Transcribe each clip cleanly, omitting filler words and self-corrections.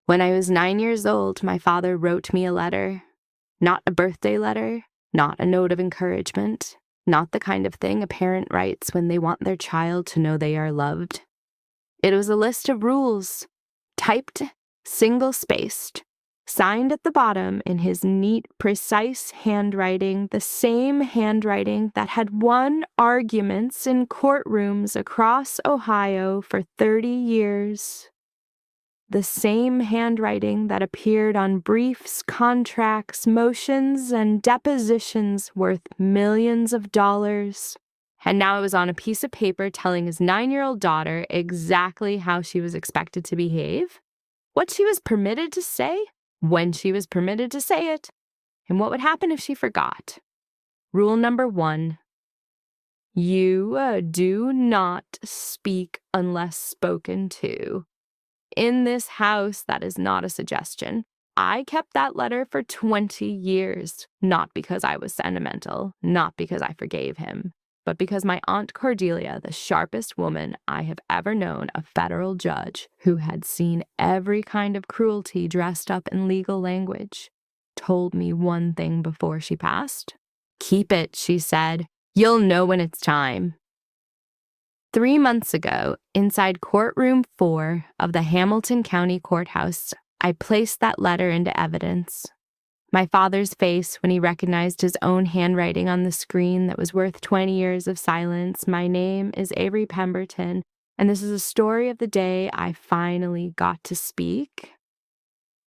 When I was 9 years old, my father wrote me a letter. Not a birthday letter, not a note of encouragement, not the kind of thing a parent writes when they want their child to know they are loved. It was a list of rules, typed, single-spaced, signed at the bottom in his neat, precise handwriting, the same handwriting that had won arguments in courtrooms across Ohio for 30 years. The same handwriting that appeared on briefs, contracts, motions, and depositions worth millions of dollars. And now it was on a piece of paper telling his 9-year-old daughter exactly how she was expected to behave, what she was permitted to say, when she was permitted to say it, and what would happen if she forgot. Rule number 1. You do not speak unless spoken to. In this house, that is not a suggestion. I kept that letter for 20 years, not because I was sentimental, not because I forgave him, but because my Aunt Cordelia, the sharpest woman I have ever known, a federal judge who had seen every kind of cruelty dressed up in legal language, told me one thing before she passed. "Keep it," she said. "You'll know when it's time." 3 months ago, inside courtroom 4 of the Hamilton County Courthouse, I placed that letter into evidence. My father's face when he recognized his own handwriting on the screen that was worth 20 years of silence. My name is Avery Pemberton, and this is a story of the day I finally got to speak.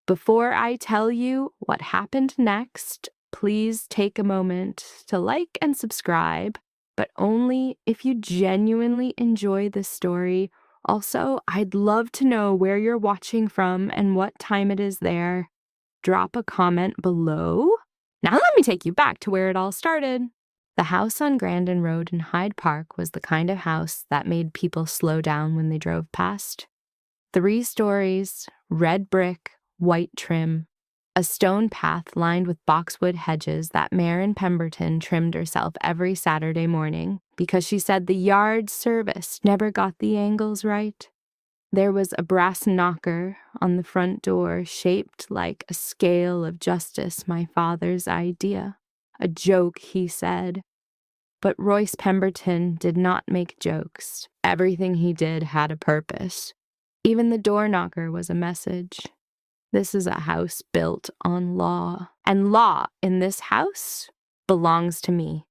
Before I tell you what happened next, please take a moment to like and subscribe, but only if you genuinely enjoy this story. Also, I'd love to know where you're watching from and what time it is there. Drop a comment below. Now let me take you back to where it all started. The house on Grandin Road in Hyde Park was the kind of house that made people slow down when they drove past. 3 stories, red brick, white trim, a stone path lined with boxwood hedges that Marin Pemberton trimmed herself every Saturday morning because she said the yard service never got the angles right. There was a brass knocker on the front door shaped like a scale of justice, my father's idea. A joke, he said. But Royce Pemberton did not make jokes. Everything he did had a purpose. Even the door knocker was a message. This is a house built on law, and law in this house belongs to me.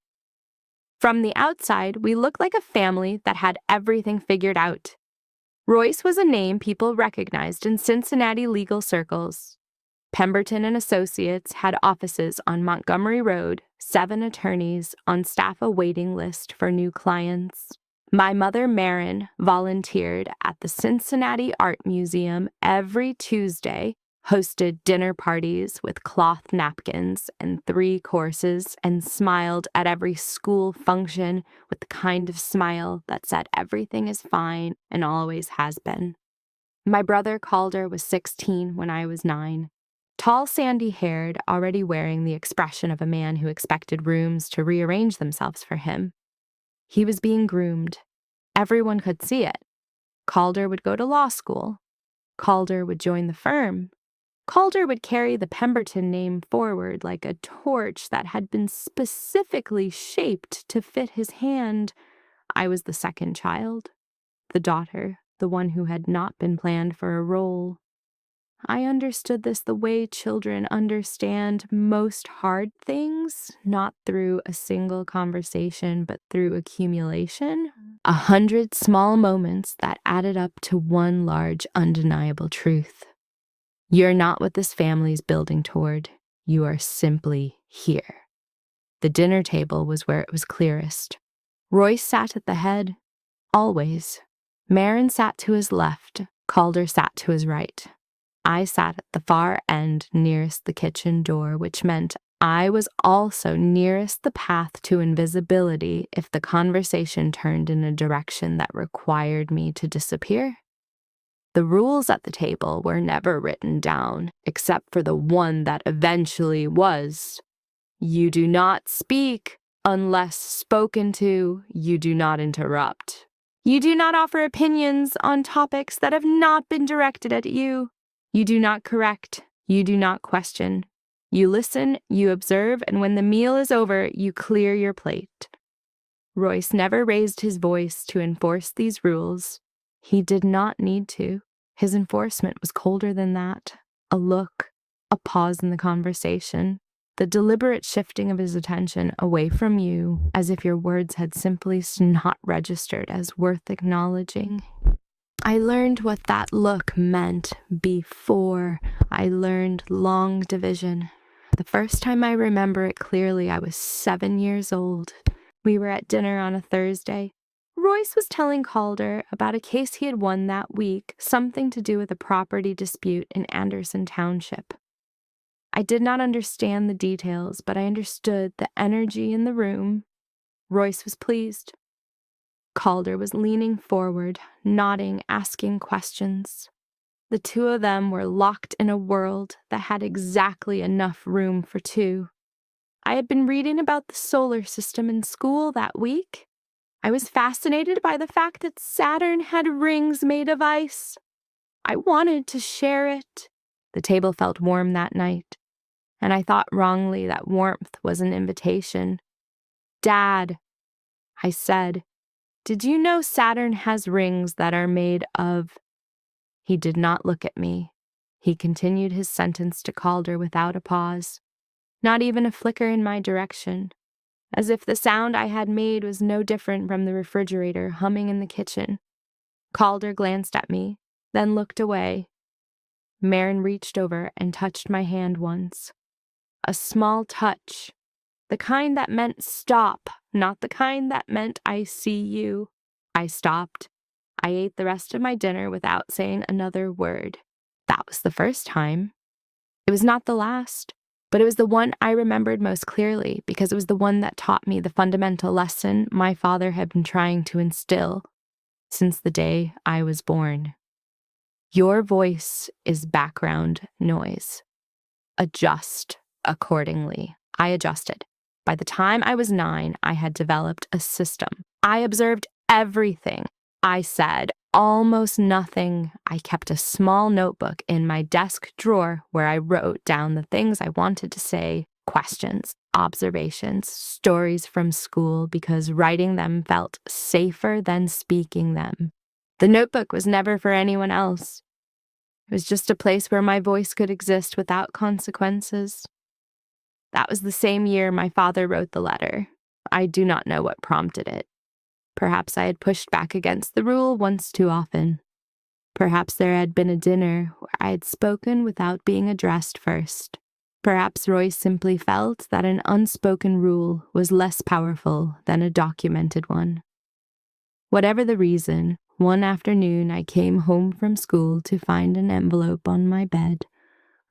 From the outside, we looked like a family that had everything figured out. Royce was a name people recognized in Cincinnati legal circles. Pemberton and Associates had offices on Montgomery Road, 7 attorneys on staff a waiting list for new clients. My mother, Marin, volunteered at the Cincinnati Art Museum every Tuesday, hosted dinner parties with cloth napkins and 3 courses, and smiled at every school function with the kind of smile that said everything is fine and always has been. My brother Calder was 16 when I was 9. Tall, sandy-haired, already wearing the expression of a man who expected rooms to rearrange themselves for him. He was being groomed. Everyone could see it. Calder would go to law school. Calder would join the firm. Calder would carry the Pemberton name forward like a torch that had been specifically shaped to fit his hand. I was the second child, the daughter, the one who had not been planned for a role. I understood this the way children understand most hard things, not through a single conversation, but through accumulation. 100 small moments that added up to one large, undeniable truth. You're not what this family's building toward. You are simply here. The dinner table was where it was clearest. Royce sat at the head, always. Marin sat to his left. Calder sat to his right. I sat at the far end nearest the kitchen door, which meant I was also nearest the path to invisibility if the conversation turned in a direction that required me to disappear. The rules at the table were never written down, except for the one that eventually was. You do not speak unless spoken to. You do not interrupt. You do not offer opinions on topics that have not been directed at you. You do not correct. You do not question. You listen, you observe, and when the meal is over, you clear your plate. Royce never raised his voice to enforce these rules. He did not need to. His enforcement was colder than that. A look, a pause in the conversation, the deliberate shifting of his attention away from you as if your words had simply not registered as worth acknowledging. I learned what that look meant before I learned long division. The first time I remember it clearly, I was 7 years old. We were at dinner on a Thursday. Royce was telling Calder about a case he had won that week, something to do with a property dispute in Anderson Township. I did not understand the details, but I understood the energy in the room. Royce was pleased. Calder was leaning forward, nodding, asking questions. The two of them were locked in a world that had exactly enough room for two. I had been reading about the solar system in school that week. I was fascinated by the fact that Saturn had rings made of ice. I wanted to share it. The table felt warm that night, and I thought wrongly that warmth was an invitation. "Dad," I said, "did you know Saturn has rings that are made of—" He did not look at me. He continued his sentence to Calder without a pause, not even a flicker in my direction, as if the sound I had made was no different from the refrigerator humming in the kitchen. Calder glanced at me, then looked away. Marin reached over and touched my hand once. A small touch, the kind that meant stop, not the kind that meant I see you. I stopped. I ate the rest of my dinner without saying another word. That was the first time. It was not the last, but it was the one I remembered most clearly because it was the one that taught me the fundamental lesson my father had been trying to instill since the day I was born. Your voice is background noise. Adjust accordingly. I adjusted. By the time I was 9, I had developed a system. I observed everything. I said almost nothing. I kept a small notebook in my desk drawer where I wrote down the things I wanted to say, questions, observations, stories from school, because writing them felt safer than speaking them. The notebook was never for anyone else. It was just a place where my voice could exist without consequences. That was the same year my father wrote the letter. I do not know what prompted it. Perhaps I had pushed back against the rule once too often. Perhaps there had been a dinner where I had spoken without being addressed first. Perhaps Royce simply felt that an unspoken rule was less powerful than a documented one. Whatever the reason, one afternoon I came home from school to find an envelope on my bed.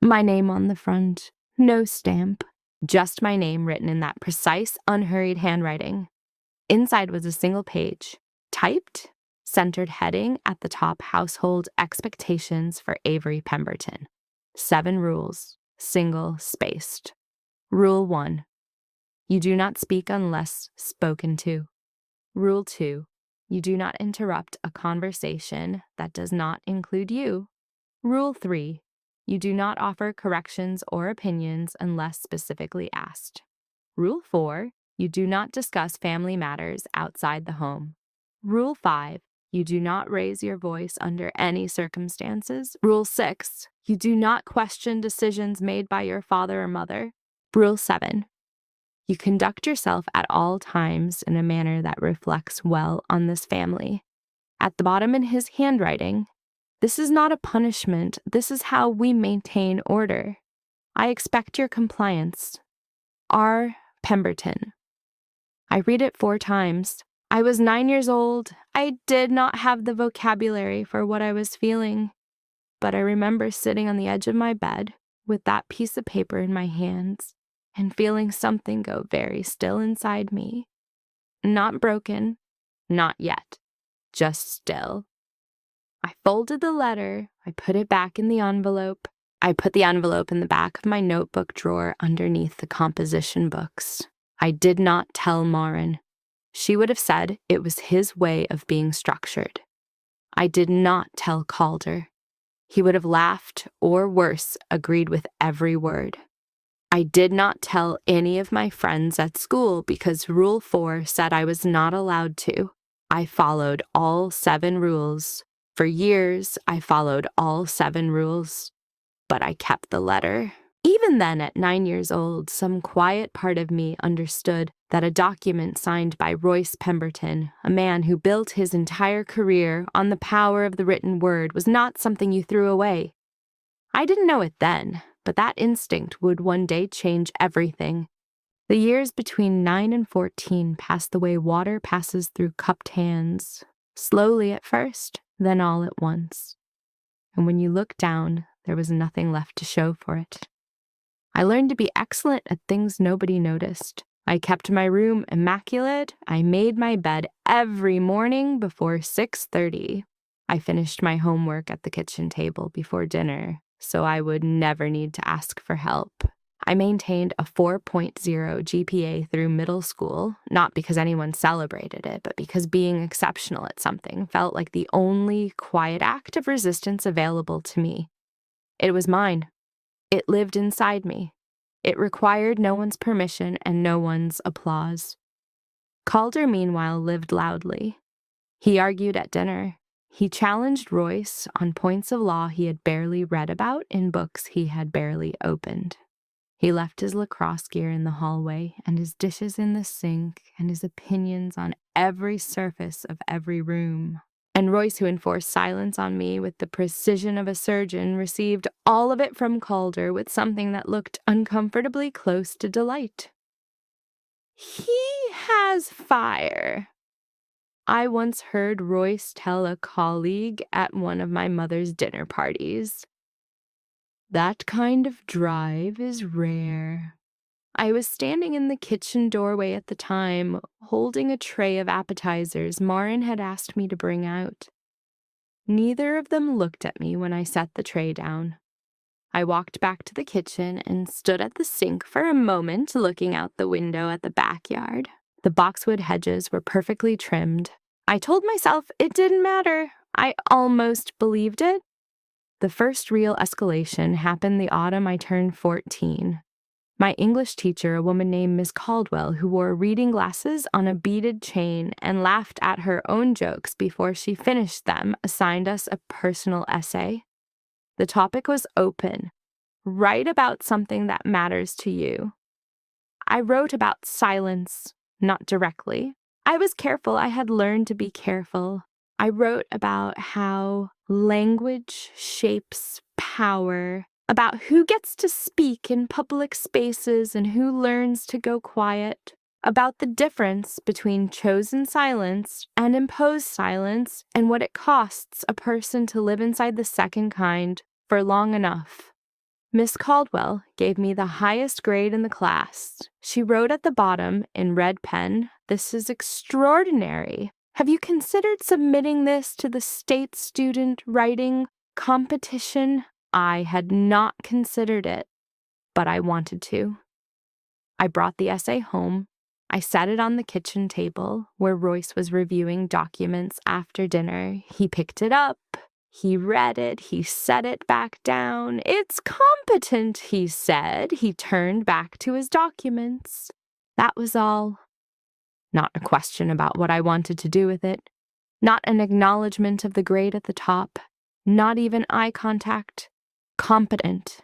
My name on the front, no stamp, just my name written in that precise, unhurried handwriting. Inside was a single page, typed, centered heading at the top: household expectations for Avery Pemberton. 7 rules, single-spaced. Rule 1, you do not speak unless spoken to. Rule 2, you do not interrupt a conversation that does not include you. Rule 3, you do not offer corrections or opinions unless specifically asked. Rule 4, you do not discuss family matters outside the home. Rule 5, you do not raise your voice under any circumstances. Rule 6, you do not question decisions made by your father or mother. Rule 7, you conduct yourself at all times in a manner that reflects well on this family. At the bottom in his handwriting, this is not a punishment. This is how we maintain order. I expect your compliance. R. Pemberton. I read it 4 times. I was 9 years old. I did not have the vocabulary for what I was feeling, but I remember sitting on the edge of my bed with that piece of paper in my hands and feeling something go very still inside me. Not broken, not yet, just still. I folded the letter. I put it back in the envelope. I put the envelope in the back of my notebook drawer underneath the composition books. I did not tell Marin. She would have said it was his way of being structured. I did not tell Calder. He would have laughed or, worse, agreed with every word. I did not tell any of my friends at school because Rule 4 said I was not allowed to. I followed all 7 rules. For years, I followed all 7 rules, but I kept the letter. Even then, at 9 years old, some quiet part of me understood that a document signed by Royce Pemberton, a man who built his entire career on the power of the written word, was not something you threw away. I didn't know it then, but that instinct would one day change everything. The years between 9 and 14 passed the way water passes through cupped hands, slowly at first, then all at once. And when you look down, there was nothing left to show for it. I learned to be excellent at things nobody noticed. I kept my room immaculate. I made my bed every morning before 6:30. I finished my homework at the kitchen table before dinner, so I would never need to ask for help. I maintained a 4.0 GPA through middle school, not because anyone celebrated it, but because being exceptional at something felt like the only quiet act of resistance available to me. It was mine. It lived inside me. It required no one's permission and no one's applause. Calder, meanwhile, lived loudly. He argued at dinner. He challenged Royce on points of law he had barely read about in books he had barely opened. He left his lacrosse gear in the hallway and his dishes in the sink and his opinions on every surface of every room. And Royce, who enforced silence on me with the precision of a surgeon, received all of it from Calder with something that looked uncomfortably close to delight. He has fire. I once heard Royce tell a colleague at one of my mother's dinner parties. That kind of drive is rare. I was standing in the kitchen doorway at the time, holding a tray of appetizers Marin had asked me to bring out. Neither of them looked at me when I set the tray down. I walked back to the kitchen and stood at the sink for a moment, looking out the window at the backyard. The boxwood hedges were perfectly trimmed. I told myself it didn't matter. I almost believed it. The first real escalation happened the autumn I turned 14. My English teacher, a woman named Miss Caldwell, who wore reading glasses on a beaded chain and laughed at her own jokes before she finished them, assigned us a personal essay. The topic was open. Write about something that matters to you. I wrote about silence, not directly. I was careful. I had learned to be careful. I wrote about how language shapes power, about who gets to speak in public spaces and who learns to go quiet, about the difference between chosen silence and imposed silence and what it costs a person to live inside the second kind for long enough. Miss Caldwell gave me the highest grade in the class. She wrote at the bottom in red pen, "This is extraordinary. Have you considered submitting this to the state student writing competition?" I had not considered it, but I wanted to. I brought the essay home. I set it on the kitchen table where Royce was reviewing documents after dinner. He picked it up. He read it. He set it back down. "It's competent," he said. He turned back to his documents. That was all. Not a question about what I wanted to do with it. Not an acknowledgement of the grade at the top. Not even eye contact. Competent.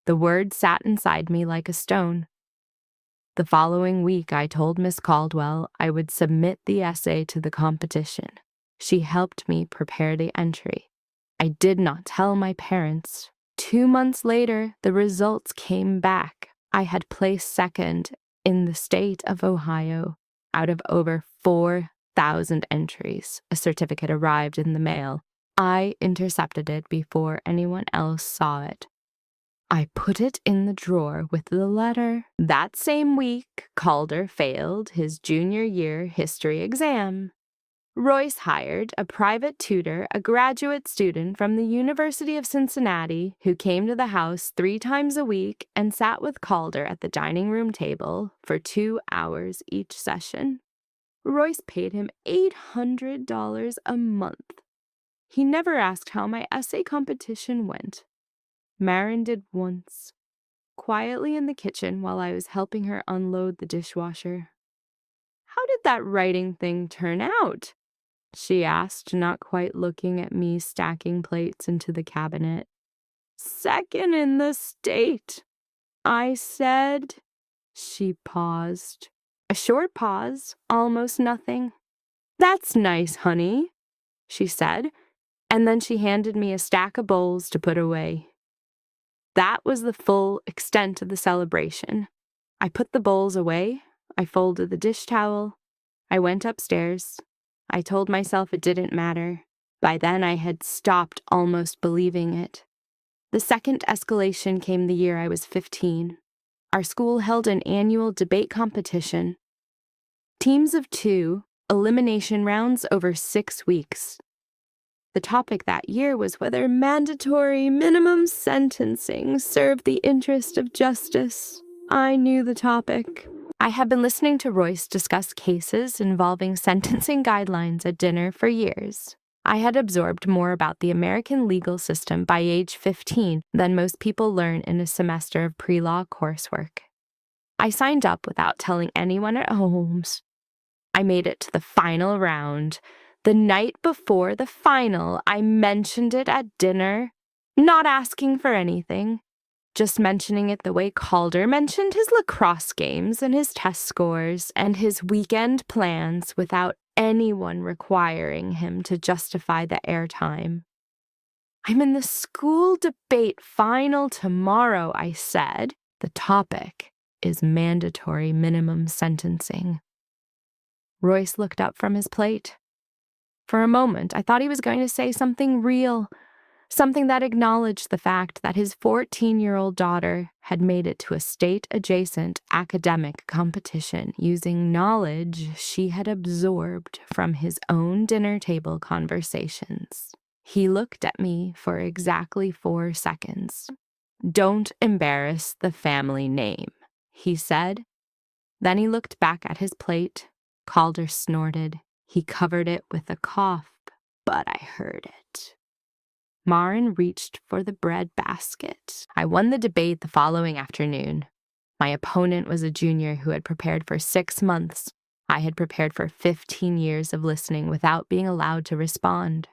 The word sat inside me like a stone. The following week, I told Miss Caldwell I would submit the essay to the competition. She helped me prepare the entry. I did not tell my parents. 2 months later, the results came back. I had placed second in the state of Ohio out of over 4,000 entries. A certificate arrived in the mail. I intercepted it before anyone else saw it. I put it in the drawer with the letter. That same week, Calder failed his junior year history exam. Royce hired a private tutor, a graduate student from the University of Cincinnati, who came to the house 3 times a week and sat with Calder at the dining room table for 2 hours each session. Royce paid him $800 a month. He never asked how my essay competition went. Marin did once, quietly in the kitchen while I was helping her unload the dishwasher. "How did that writing thing turn out?" she asked, not quite looking at me stacking plates into the cabinet. "Second in the state," I said. She paused. A short pause, almost nothing. "That's nice, honey," she said, and then she handed me a stack of bowls to put away. That was the full extent of the celebration. I put the bowls away. I folded the dish towel. I went upstairs. I told myself it didn't matter. By then, I had stopped almost believing it. The second escalation came the year I was 15. Our school held an annual debate competition. Teams of 2, elimination rounds over 6 weeks. The topic that year was whether mandatory minimum sentencing served the interest of justice. I knew the topic. I had been listening to Royce discuss cases involving sentencing guidelines at dinner for years. I had absorbed more about the American legal system by age 15 than most people learn in a semester of pre-law coursework. I signed up without telling anyone at Holmes. I made it to the final round. The night before the final, I mentioned it at dinner, not asking for anything, just mentioning it the way Calder mentioned his lacrosse games and his test scores and his weekend plans without anyone requiring him to justify the airtime. "I'm in the school debate final tomorrow," I said. "The topic is mandatory minimum sentencing." Royce looked up from his plate. For a moment, I thought he was going to say something real, something that acknowledged the fact that his 14-year-old daughter had made it to a state-adjacent academic competition using knowledge she had absorbed from his own dinner table conversations. He looked at me for exactly 4 seconds. "Don't embarrass the family name," he said. Then he looked back at his plate. Calder snorted. He covered it with a cough, but I heard it. Marin reached for the bread basket. I won the debate the following afternoon. My opponent was a junior who had prepared for 6 months. I had prepared for 15 years of listening without being allowed to respond.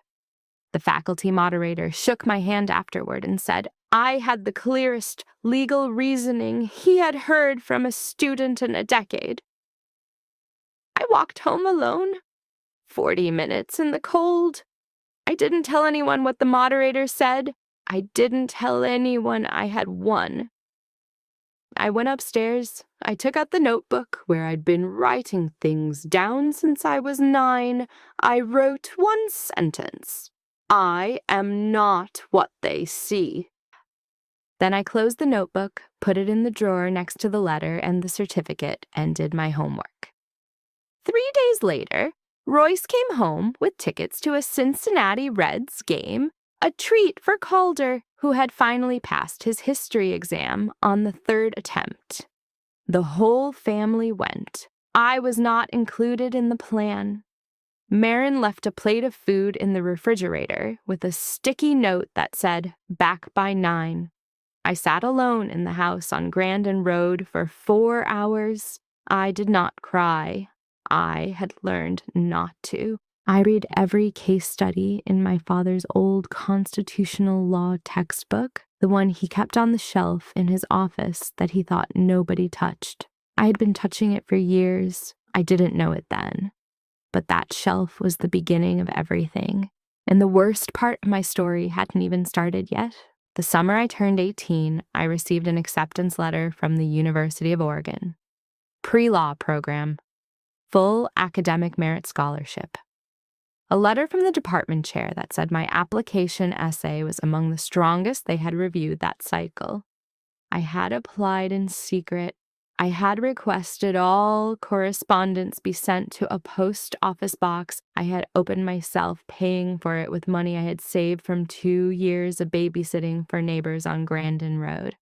The faculty moderator shook my hand afterward and said I had the clearest legal reasoning he had heard from a student in a decade. I walked home alone. 40 minutes in the cold. I didn't tell anyone what the moderator said. I didn't tell anyone I had won. I went upstairs. I took out the notebook where I'd been writing things down since I was 9. I wrote one sentence. "I am not what they see." Then I closed the notebook, put it in the drawer next to the letter and the certificate, and did my homework. 3 days later, Royce came home with tickets to a Cincinnati Reds game, a treat for Calder, who had finally passed his history exam on the 3rd attempt. The whole family went. I was not included in the plan. Marin left a plate of food in the refrigerator with a sticky note that said, "Back by 9." I sat alone in the house on Grandin Road for 4 hours. I did not cry. I had learned not to. I read every case study in my father's old constitutional law textbook, the one he kept on the shelf in his office that he thought nobody touched. I had been touching it for years. I didn't know it then. But that shelf was the beginning of everything. And the worst part of my story hadn't even started yet. The summer I turned 18, I received an acceptance letter from the University of Oregon. Pre-law program. Full academic merit scholarship. A letter from the department chair that said my application essay was among the strongest they had reviewed that cycle. I had applied in secret. I had requested all correspondence be sent to a post office box I had opened myself, paying for it with money I had saved from 2 years of babysitting for neighbors on Grandin Road.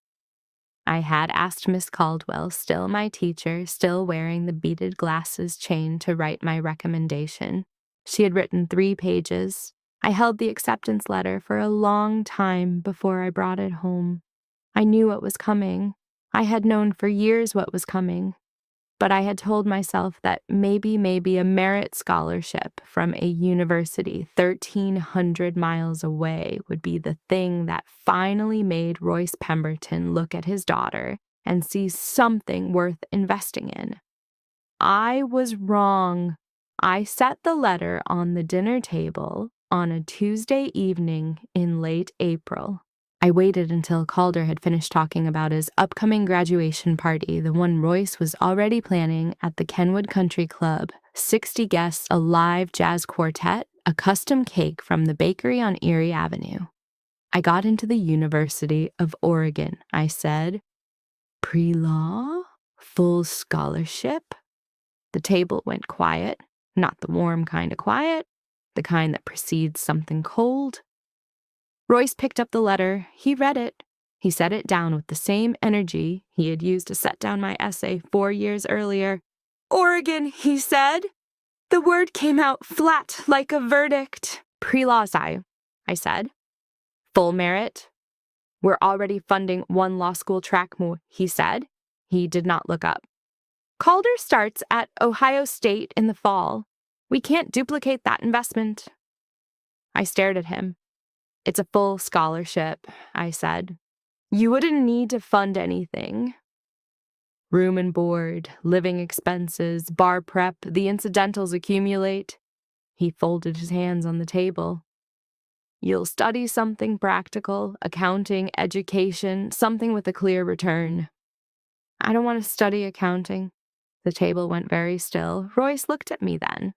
I had asked Miss Caldwell, still my teacher, still wearing the beaded glasses chain, to write my recommendation. She had written 3 pages. I held the acceptance letter for a long time before I brought it home. I knew what was coming. I had known for years what was coming. But I had told myself that maybe a merit scholarship from a university 1,300 miles away would be the thing that finally made Royce Pemberton look at his daughter and see something worth investing in. I was wrong. I set the letter on the dinner table on a Tuesday evening in late April. I waited until Calder had finished talking about his upcoming graduation party, the one Royce was already planning at the Kenwood Country Club, 60 guests, a live jazz quartet, a custom cake from the bakery on Erie Avenue. I got into the University of Oregon, I said. Pre-law? Full scholarship? The table went quiet, not the warm kind of quiet, the kind that precedes something cold. Royce picked up the letter. He read it. He set it down with the same energy he had used to set down my essay 4 years earlier. Oregon, he said. The word came out flat like a verdict. Pre-law sci, I said. Full merit. We're already funding one law school track more, he said. He did not look up. Calder starts at Ohio State in the fall. We can't duplicate that investment. I stared at him. It's a full scholarship, I said. You wouldn't need to fund anything. Room and board, living expenses, bar prep, the incidentals accumulate. He folded his hands on the table. You'll study something practical, accounting, education, something with a clear return. I don't want to study accounting. The table went very still. Royce looked at me then,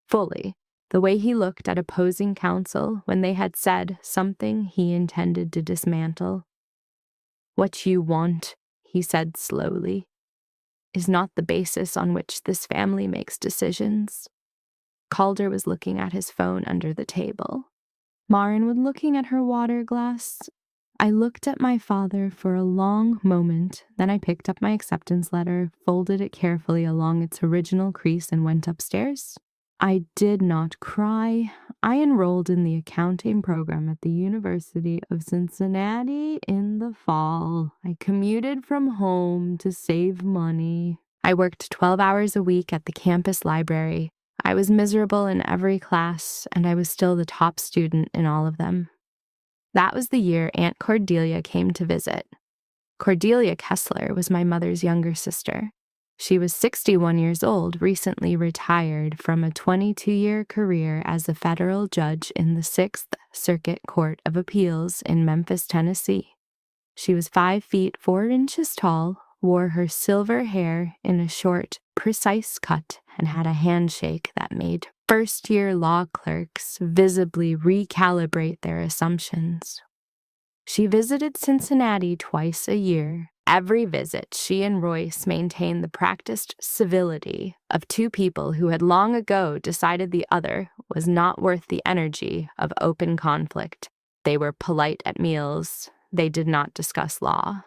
fully. The way he looked at opposing counsel when they had said something he intended to dismantle. What you want, he said slowly, is not the basis on which this family makes decisions. Calder was looking at his phone under the table. Marin was looking at her water glass. I looked at my father for a long moment, then I picked up my acceptance letter, folded it carefully along its original crease, and went upstairs. I did not cry. I enrolled in the accounting program at the University of Cincinnati in the fall. I commuted from home to save money. I worked 12 hours a week at the campus library. I was miserable in every class, and I was still the top student in all of them. That was the year Aunt Cordelia came to visit. Cordelia Kessler was my mother's younger sister. She was 61 years old, recently retired from a 22-year career as a federal judge in the 6th Circuit Court of Appeals in Memphis, Tennessee. She was 5 feet 4 inches tall, wore her silver hair in a short, precise cut, and had a handshake that made first-year law clerks visibly recalibrate their assumptions. She visited Cincinnati twice a year. Every visit, she and Royce maintained the practiced civility of two people who had long ago decided the other was not worth the energy of open conflict. They were polite at meals. They did not discuss law.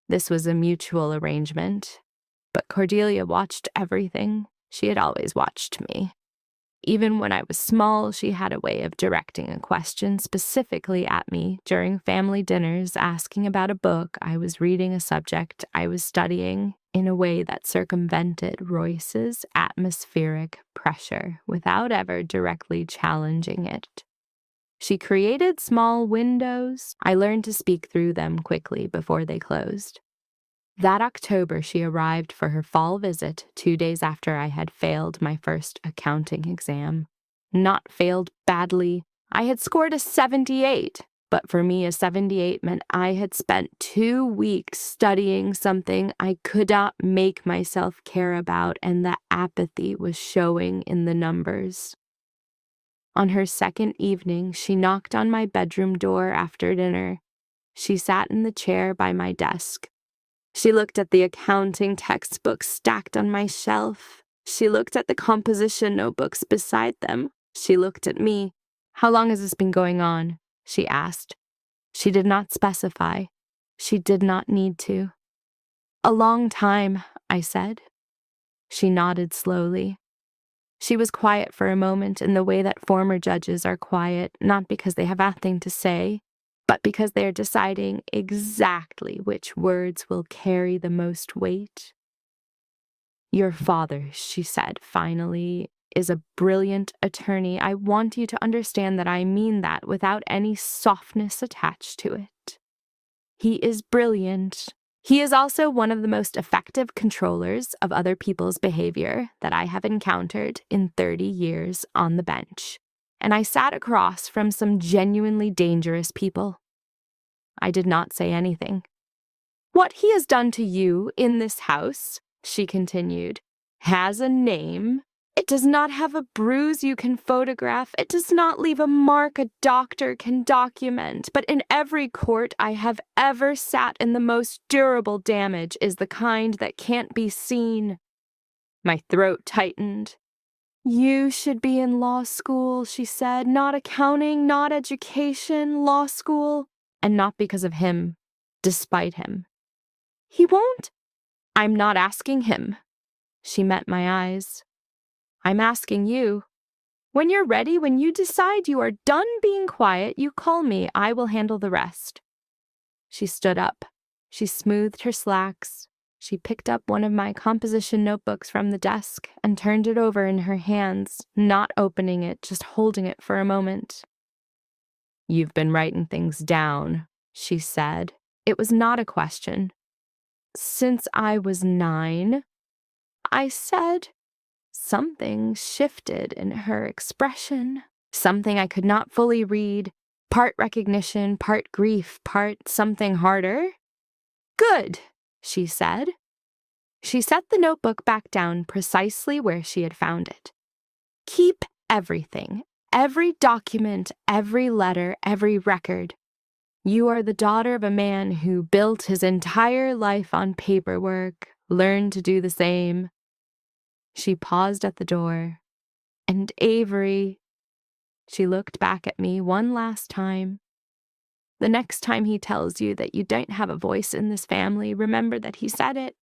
This was a mutual arrangement. But Cordelia watched everything. She had always watched me. Even when I was small, she had a way of directing a question specifically at me during family dinners, asking about a book I was reading, a subject I was studying, in a way that circumvented Royce's atmospheric pressure without ever directly challenging it. She created small windows. I learned to speak through them quickly before they closed. That October, she arrived for her fall visit 2 days after I had failed my first accounting exam. Not failed badly. I had scored a 78, but for me, a 78 meant I had spent 2 weeks studying something I could not make myself care about, and the apathy was showing in the numbers. On her second evening, she knocked on my bedroom door after dinner. She sat in the chair by my desk. She looked at the accounting textbooks stacked on my shelf. She looked at the composition notebooks beside them. She looked at me. How long has this been going on? She asked. She did not specify. She did not need to. A long time, I said. She nodded slowly. She was quiet for a moment in the way that former judges are quiet, not because they have nothing to say, but because they are deciding exactly which words will carry the most weight. "Your father," she said finally, "is a brilliant attorney. I want you to understand that I mean that without any softness attached to it. He is brilliant. He is also one of the most effective controllers of other people's behavior that I have encountered in 30 years on the bench. And I sat across from some genuinely dangerous people." I did not say anything. "What he has done to you in this house," she continued, "has a name. It does not have a bruise you can photograph. It does not leave a mark a doctor can document. But in every court I have ever sat in, the most durable damage is the kind that can't be seen." My throat tightened. "You should be in law school," she said. "Not accounting, not education, law school." And not because of him, despite him. "He won't?" "I'm not asking him." She met my eyes. "I'm asking you. When you're ready, when you decide you are done being quiet, you call me. I will handle the rest." She stood up. She smoothed her slacks. She picked up one of my composition notebooks from the desk and turned it over in her hands, not opening it, just holding it for a moment. "You've been writing things down," she said. It was not a question. "Since I was 9, I said." Something shifted in her expression, something I could not fully read, part recognition, part grief, part something harder. "Good," she said. She set the notebook back down precisely where she had found it. "Keep everything, every document, every letter, every record. You are the daughter of a man who built his entire life on paperwork. Learn to do the same." She paused at the door. "And Avery," she looked back at me one last time, "the next time he tells you that you don't have a voice in this family, remember that he said it.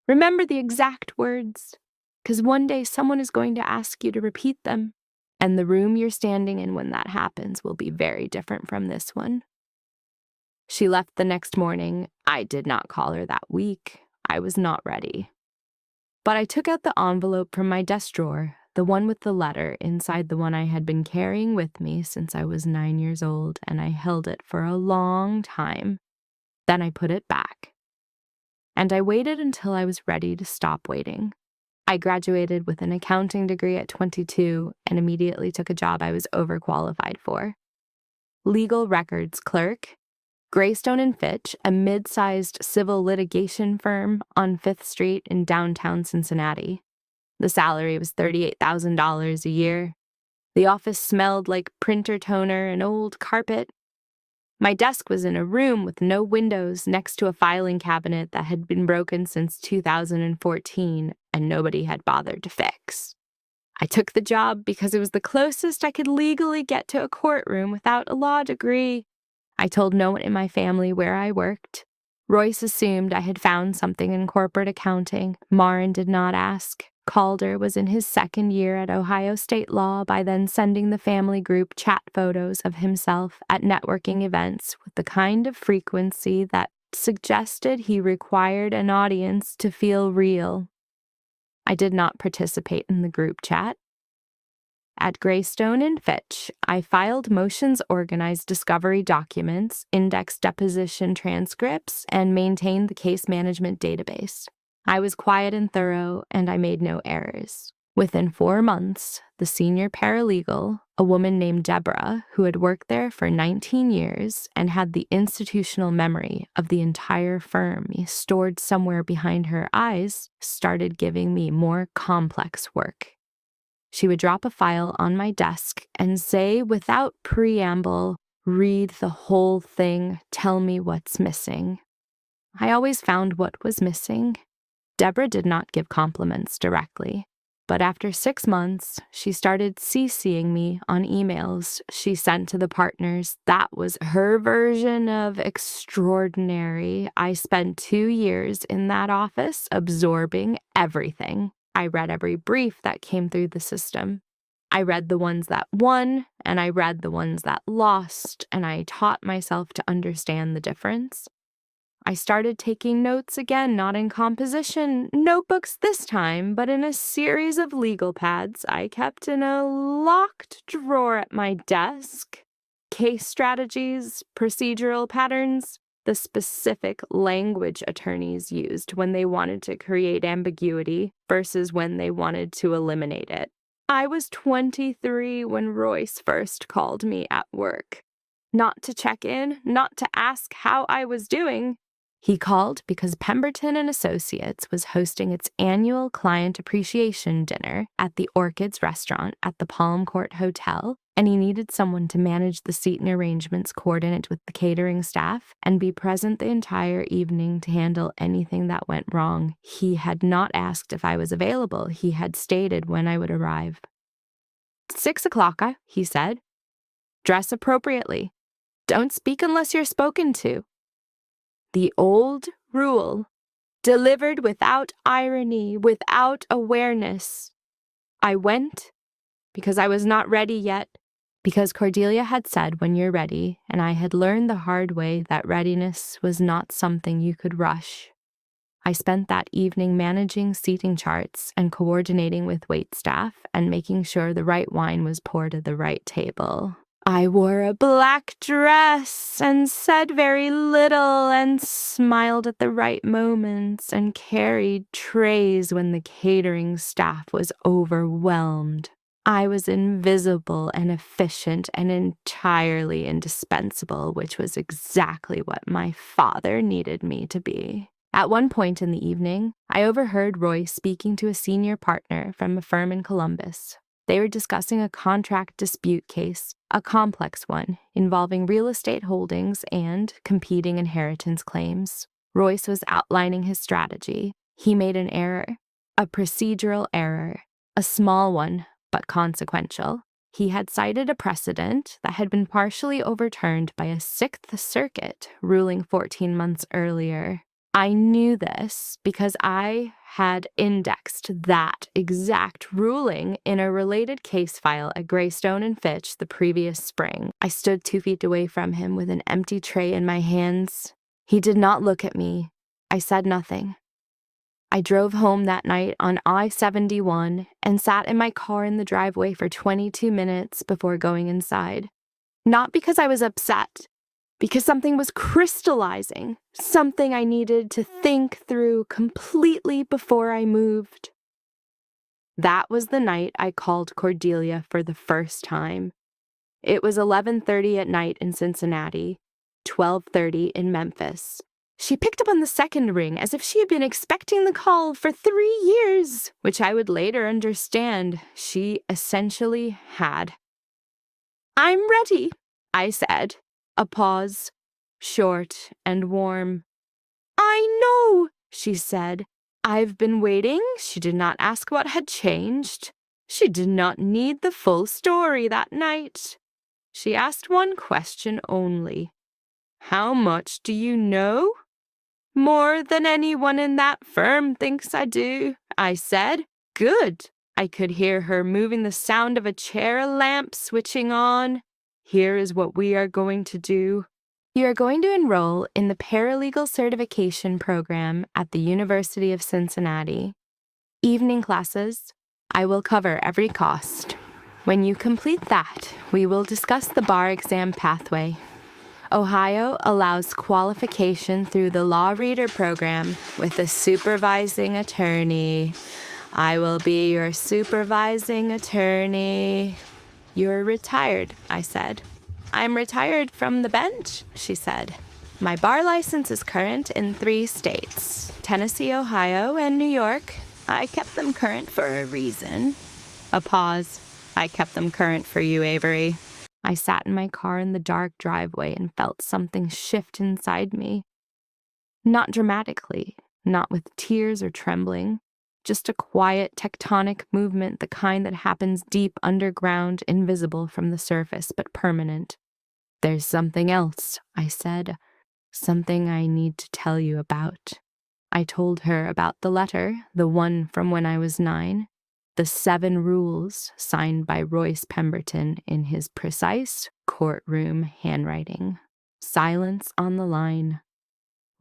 Remember the exact words, because one day someone is going to ask you to repeat them, and the room you're standing in when that happens will be very different from this one." She left the next morning. I did not call her that week. I was not ready. But I took out the envelope from my desk drawer, the one with the letter inside the one I had been carrying with me since I was 9 years old, and I held it for a long time. Then I put it back. And I waited until I was ready to stop waiting. I graduated with an accounting degree at 22 and immediately took a job I was overqualified for. Legal records clerk, Greystone and Fitch, a mid-sized civil litigation firm on 5th Street in downtown Cincinnati. The salary was $38,000 a year. The office smelled like printer toner and old carpet. My desk was in a room with no windows next to a filing cabinet that had been broken since 2014 and nobody had bothered to fix. I took the job because it was the closest I could legally get to a courtroom without a law degree. I told no one in my family where I worked. Royce assumed I had found something in corporate accounting. Marin did not ask. Calder was in his 2nd year at Ohio State Law by then sending the family group chat photos of himself at networking events with the kind of frequency that suggested he required an audience to feel real. I did not participate in the group chat. At Greystone and Fitch, I filed motions, organized discovery documents, indexed deposition transcripts, and maintained the case management database. I was quiet and thorough, and I made no errors. Within 4 months, the senior paralegal, a woman named Deborah, who had worked there for 19 years and had the institutional memory of the entire firm stored somewhere behind her eyes, started giving me more complex work. She would drop a file on my desk and say, without preamble, "Read the whole thing, tell me what's missing." I always found what was missing. Deborah did not give compliments directly, but after 6 months, she started CCing me on emails she sent to the partners. That was her version of extraordinary. I spent 2 years in that office absorbing everything. I read every brief that came through the system. I read the ones that won, and I read the ones that lost, and I taught myself to understand the difference. I started taking notes again, not in composition notebooks this time, but in a series of legal pads I kept in a locked drawer at my desk. Case strategies, procedural patterns, the specific language attorneys used when they wanted to create ambiguity versus when they wanted to eliminate it. I was 23 when Royce first called me at work. Not to check in, not to ask how I was doing. He called because Pemberton and Associates was hosting its annual client appreciation dinner at the Orchids restaurant at the Palm Court Hotel, and he needed someone to manage the seating arrangements, coordinate with the catering staff, and be present the entire evening to handle anything that went wrong. He had not asked if I was available. He had stated when I would arrive. 6 o'clock, he said. Dress appropriately. Don't speak unless you're spoken to. The old rule, delivered without irony, without awareness. I went because I was not ready yet, because Cordelia had said when you're ready, and I had learned the hard way that readiness was not something you could rush. I spent that evening managing seating charts and coordinating with waitstaff and making sure the right wine was poured at the right table. I wore a black dress and said very little and smiled at the right moments and carried trays when the catering staff was overwhelmed. I was invisible and efficient and entirely indispensable, which was exactly what my father needed me to be. At one point in the evening, I overheard Roy speaking to a senior partner from a firm in Columbus. They were discussing a contract dispute case, a complex one, involving real estate holdings and competing inheritance claims. Royce was outlining his strategy. He made an error, a procedural error, a small one, but consequential. He had cited a precedent that had been partially overturned by a Sixth Circuit ruling 14 months earlier. I knew this because I had indexed that exact ruling in a related case file at Greystone and Fitch the previous spring. I stood 2 feet away from him with an empty tray in my hands. He did not look at me. I said nothing. I drove home that night on I-71 and sat in my car in the driveway for 22 minutes before going inside. Not because I was upset, because something was crystallizing, something I needed to think through completely before I moved. That was the night I called Cordelia for the first time. It was 11:30 at night in Cincinnati, 12:30 in Memphis. She picked up on the second ring as if she had been expecting the call for 3 years, which I would later understand she essentially had. "I'm ready," I said. A pause, short and warm. "I know," she said. "I've been waiting." She did not ask what had changed. She did not need the full story that night. She asked one question only. "How much do you know?" "More than anyone in that firm thinks I do," I said. "Good." I could hear her moving, the sound of a chair lamp switching on. "Here is what we are going to do. You are going to enroll in the paralegal certification program at the University of Cincinnati. Evening classes. I will cover every cost. When you complete that, we will discuss the bar exam pathway. Ohio allows qualification through the Law Reader program with a supervising attorney. I will be your supervising attorney." "You're retired," I said. "I'm retired from the bench," she said. "My bar license is current in 3 states, Tennessee, Ohio, and New York. I kept them current for a reason." A pause. "I kept them current for you, Avery." I sat in my car in the dark driveway and felt something shift inside me. Not dramatically, not with tears or trembling. Just a quiet, tectonic movement, the kind that happens deep underground, invisible from the surface, but permanent. "There's something else," I said. "Something I need to tell you about." I told her about the letter, the one from when I was 9, the 7 rules signed by Royce Pemberton in his precise courtroom handwriting. Silence on the line,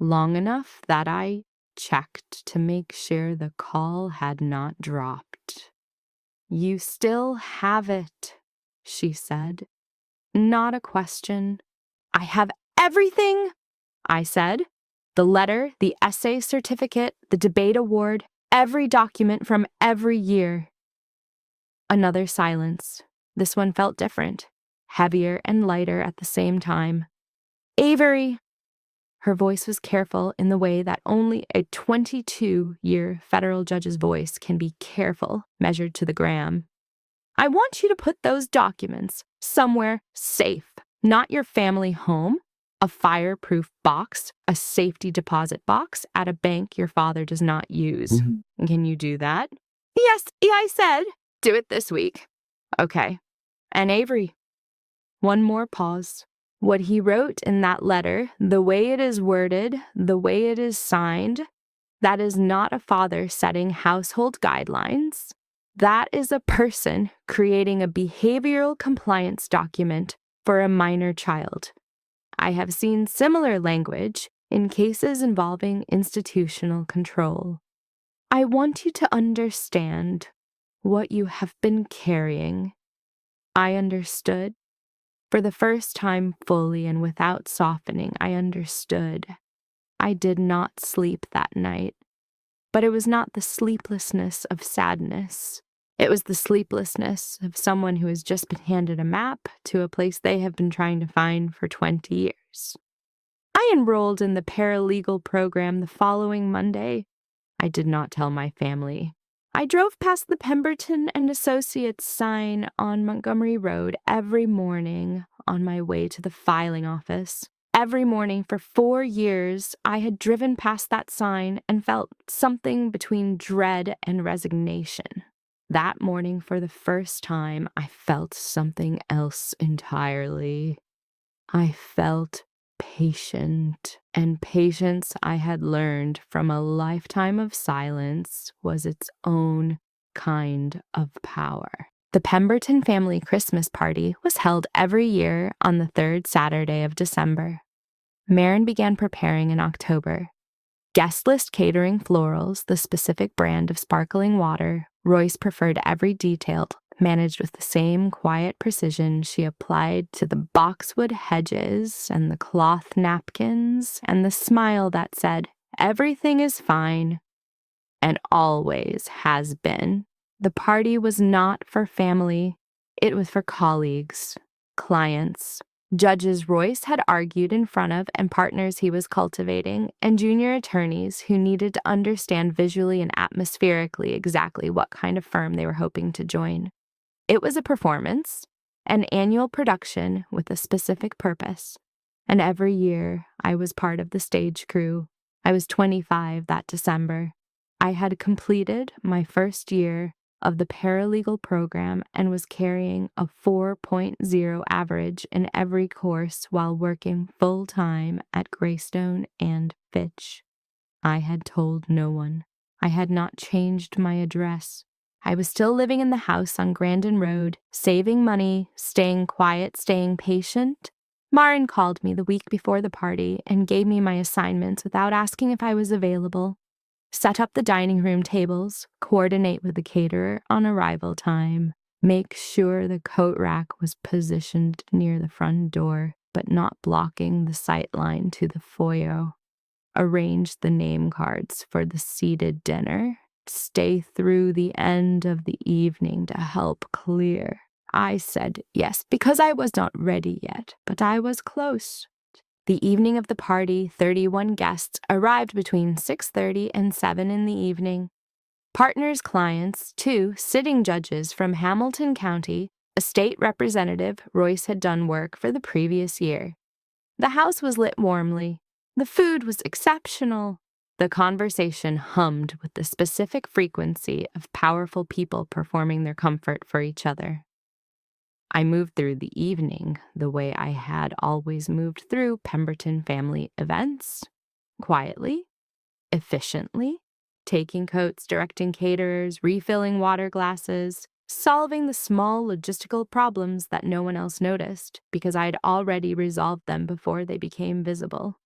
long enough that I checked to make sure the call had not dropped. "You still have it," she said. Not a question. "I have everything," I said. "The letter, the essay certificate, the debate award, every document from every year." Another silence. This one felt different, heavier and lighter at the same time. "Avery." Her voice was careful in the way that only a 22-year federal judge's voice can be careful, measured to the gram. "I want you to put those documents somewhere safe, not your family home, a fireproof box, a safety deposit box at a bank your father does not use. Can you do that?" "Yes, yeah, I said. Do it this week." "Okay." "And Avery." One more pause. What he wrote in that letter, the way it is worded, the way it is signed, that is not a father setting household guidelines. That is a person creating a behavioral compliance document for a minor child. I have seen similar language in cases involving institutional control. "I want you to understand what you have been carrying." I understood. For the first time fully and without softening, I understood. I did not sleep that night. But it was not the sleeplessness of sadness. It was the sleeplessness of someone who has just been handed a map to a place they have been trying to find for 20 years. I enrolled in the paralegal program the following Monday. I did not tell my family. I drove past the Pemberton and Associates sign on Montgomery Road every morning on my way to the filing office. Every morning for 4 years, I had driven past that sign and felt something between dread and resignation. That morning, for the first time, I felt something else entirely. I felt patient, and patience, I had learned from a lifetime of silence, was its own kind of power. The Pemberton family Christmas party was held every year on the 3rd Saturday of December. Marin began preparing in October. Guest list catering florals, the specific brand of sparkling water, Royce preferred every detail, managed with the same quiet precision she applied to the boxwood hedges and the cloth napkins and the smile that said, "Everything is fine," and always has been. The party was not for family. It was for colleagues, clients, judges Royce had argued in front of and partners he was cultivating, and junior attorneys who needed to understand visually and atmospherically exactly what kind of firm they were hoping to join. It was a performance, an annual production with a specific purpose, and every year I was part of the stage crew. I was 25 that December. I had completed my first year of the paralegal program and was carrying a 4.0 average in every course while working full-time at Greystone and Fitch. I had told no one. I had not changed my address. I was still living in the house on Grandin Road, saving money, staying quiet, staying patient. Marin called me the week before the party and gave me my assignments without asking if I was available. Set up the dining room tables, coordinate with the caterer on arrival time, make sure the coat rack was positioned near the front door, but not blocking the sight line to the foyer. Arrange the name cards for the seated dinner. Stay through the end of the evening to help clear. I said yes because I was not ready yet, but I was close. The evening of the party, 31 guests arrived between 6:30 and 7 in the evening. Partners, clients, 2 sitting judges from Hamilton County, a state representative Royce had done work for the previous year. The house was lit warmly. The food was exceptional. The conversation hummed with the specific frequency of powerful people performing their comfort for each other. I moved through the evening the way I had always moved through Pemberton family events, quietly, efficiently, taking coats, directing caterers, refilling water glasses, solving the small logistical problems that no one else noticed because I'd already resolved them before they became visible.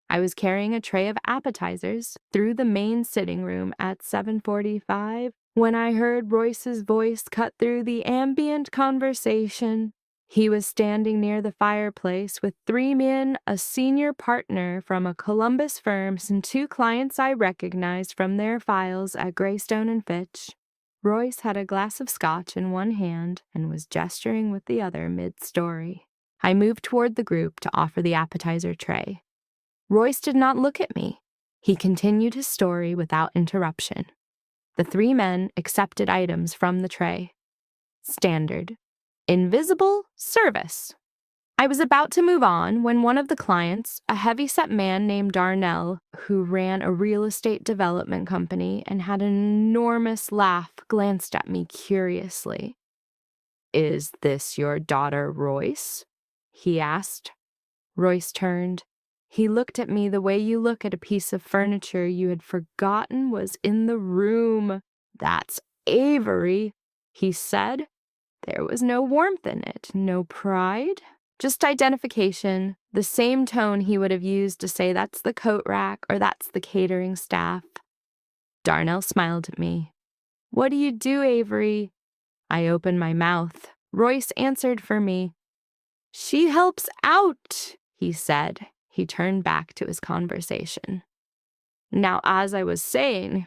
I was carrying a tray of appetizers through the main sitting room at 7:45 when I heard Royce's voice cut through the ambient conversation. He was standing near the fireplace with 3 men, a senior partner from a Columbus firm, and 2 clients I recognized from their files at Greystone and Fitch. Royce had a glass of scotch in one hand and was gesturing with the other mid-story. I moved toward the group to offer the appetizer tray. Royce did not look at me. He continued his story without interruption. The 3 men accepted items from the tray. Standard. Invisible service. I was about to move on when one of the clients, a heavy-set man named Darnell, who ran a real estate development company and had an enormous laugh, glanced at me curiously. "Is this your daughter, Royce?" he asked. Royce turned. He looked at me the way you look at a piece of furniture you had forgotten was in the room. "That's Avery," he said. There was no warmth in it, no pride, just identification, the same tone he would have used to say that's the coat rack or that's the catering staff. Darnell smiled at me. "What do you do, Avery?" I opened my mouth. Royce answered for me. "She helps out," he said. He turned back to his conversation. "Now, as I was saying,"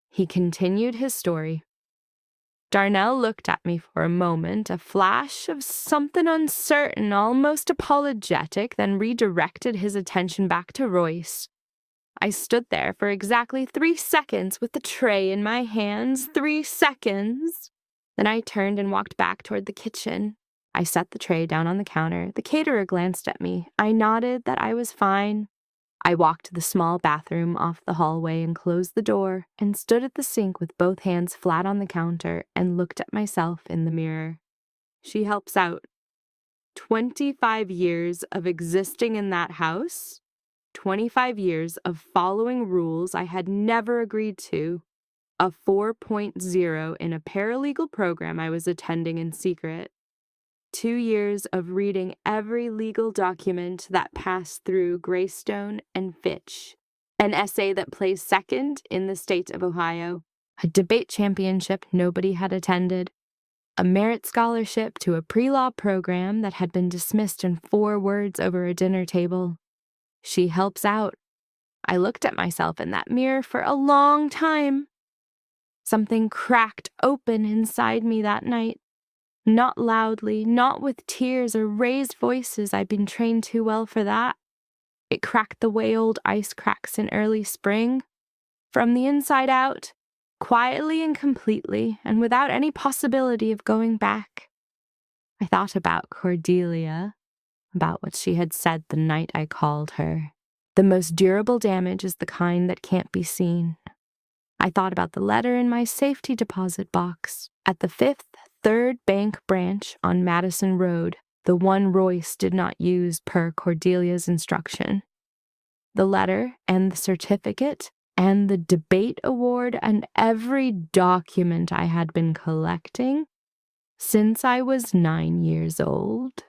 he continued his story. Darnell looked at me for a moment, a flash of something uncertain, almost apologetic, then redirected his attention back to Royce. I stood there for exactly 3 seconds with the tray in my hands. 3 seconds. Then I turned and walked back toward the kitchen. I set the tray down on the counter. The caterer glanced at me. I nodded that I was fine. I walked to the small bathroom off the hallway and closed the door and stood at the sink with both hands flat on the counter and looked at myself in the mirror. She helps out. 25 years of existing in that house. 25 years of following rules I had never agreed to. A 4.0 in a paralegal program I was attending in secret. 2 years of reading every legal document that passed through Greystone and Fitch. An essay that placed second in the state of Ohio. A debate championship nobody had attended. A merit scholarship to a pre-law program that had been dismissed in 4 words over a dinner table. She helps out. I looked at myself in that mirror for a long time. Something cracked open inside me that night. Not loudly, not with tears or raised voices. I'd been trained too well for that. It cracked the way old ice cracks in early spring. From the inside out, quietly and completely, and without any possibility of going back. I thought about Cordelia, about what she had said the night I called her. The most durable damage is the kind that can't be seen. I thought about the letter in my safety deposit box at the 5th Third Bank branch on Madison Road, the one Royce did not use per Cordelia's instruction. The letter and the certificate and the debate award and every document I had been collecting since I was 9 years old.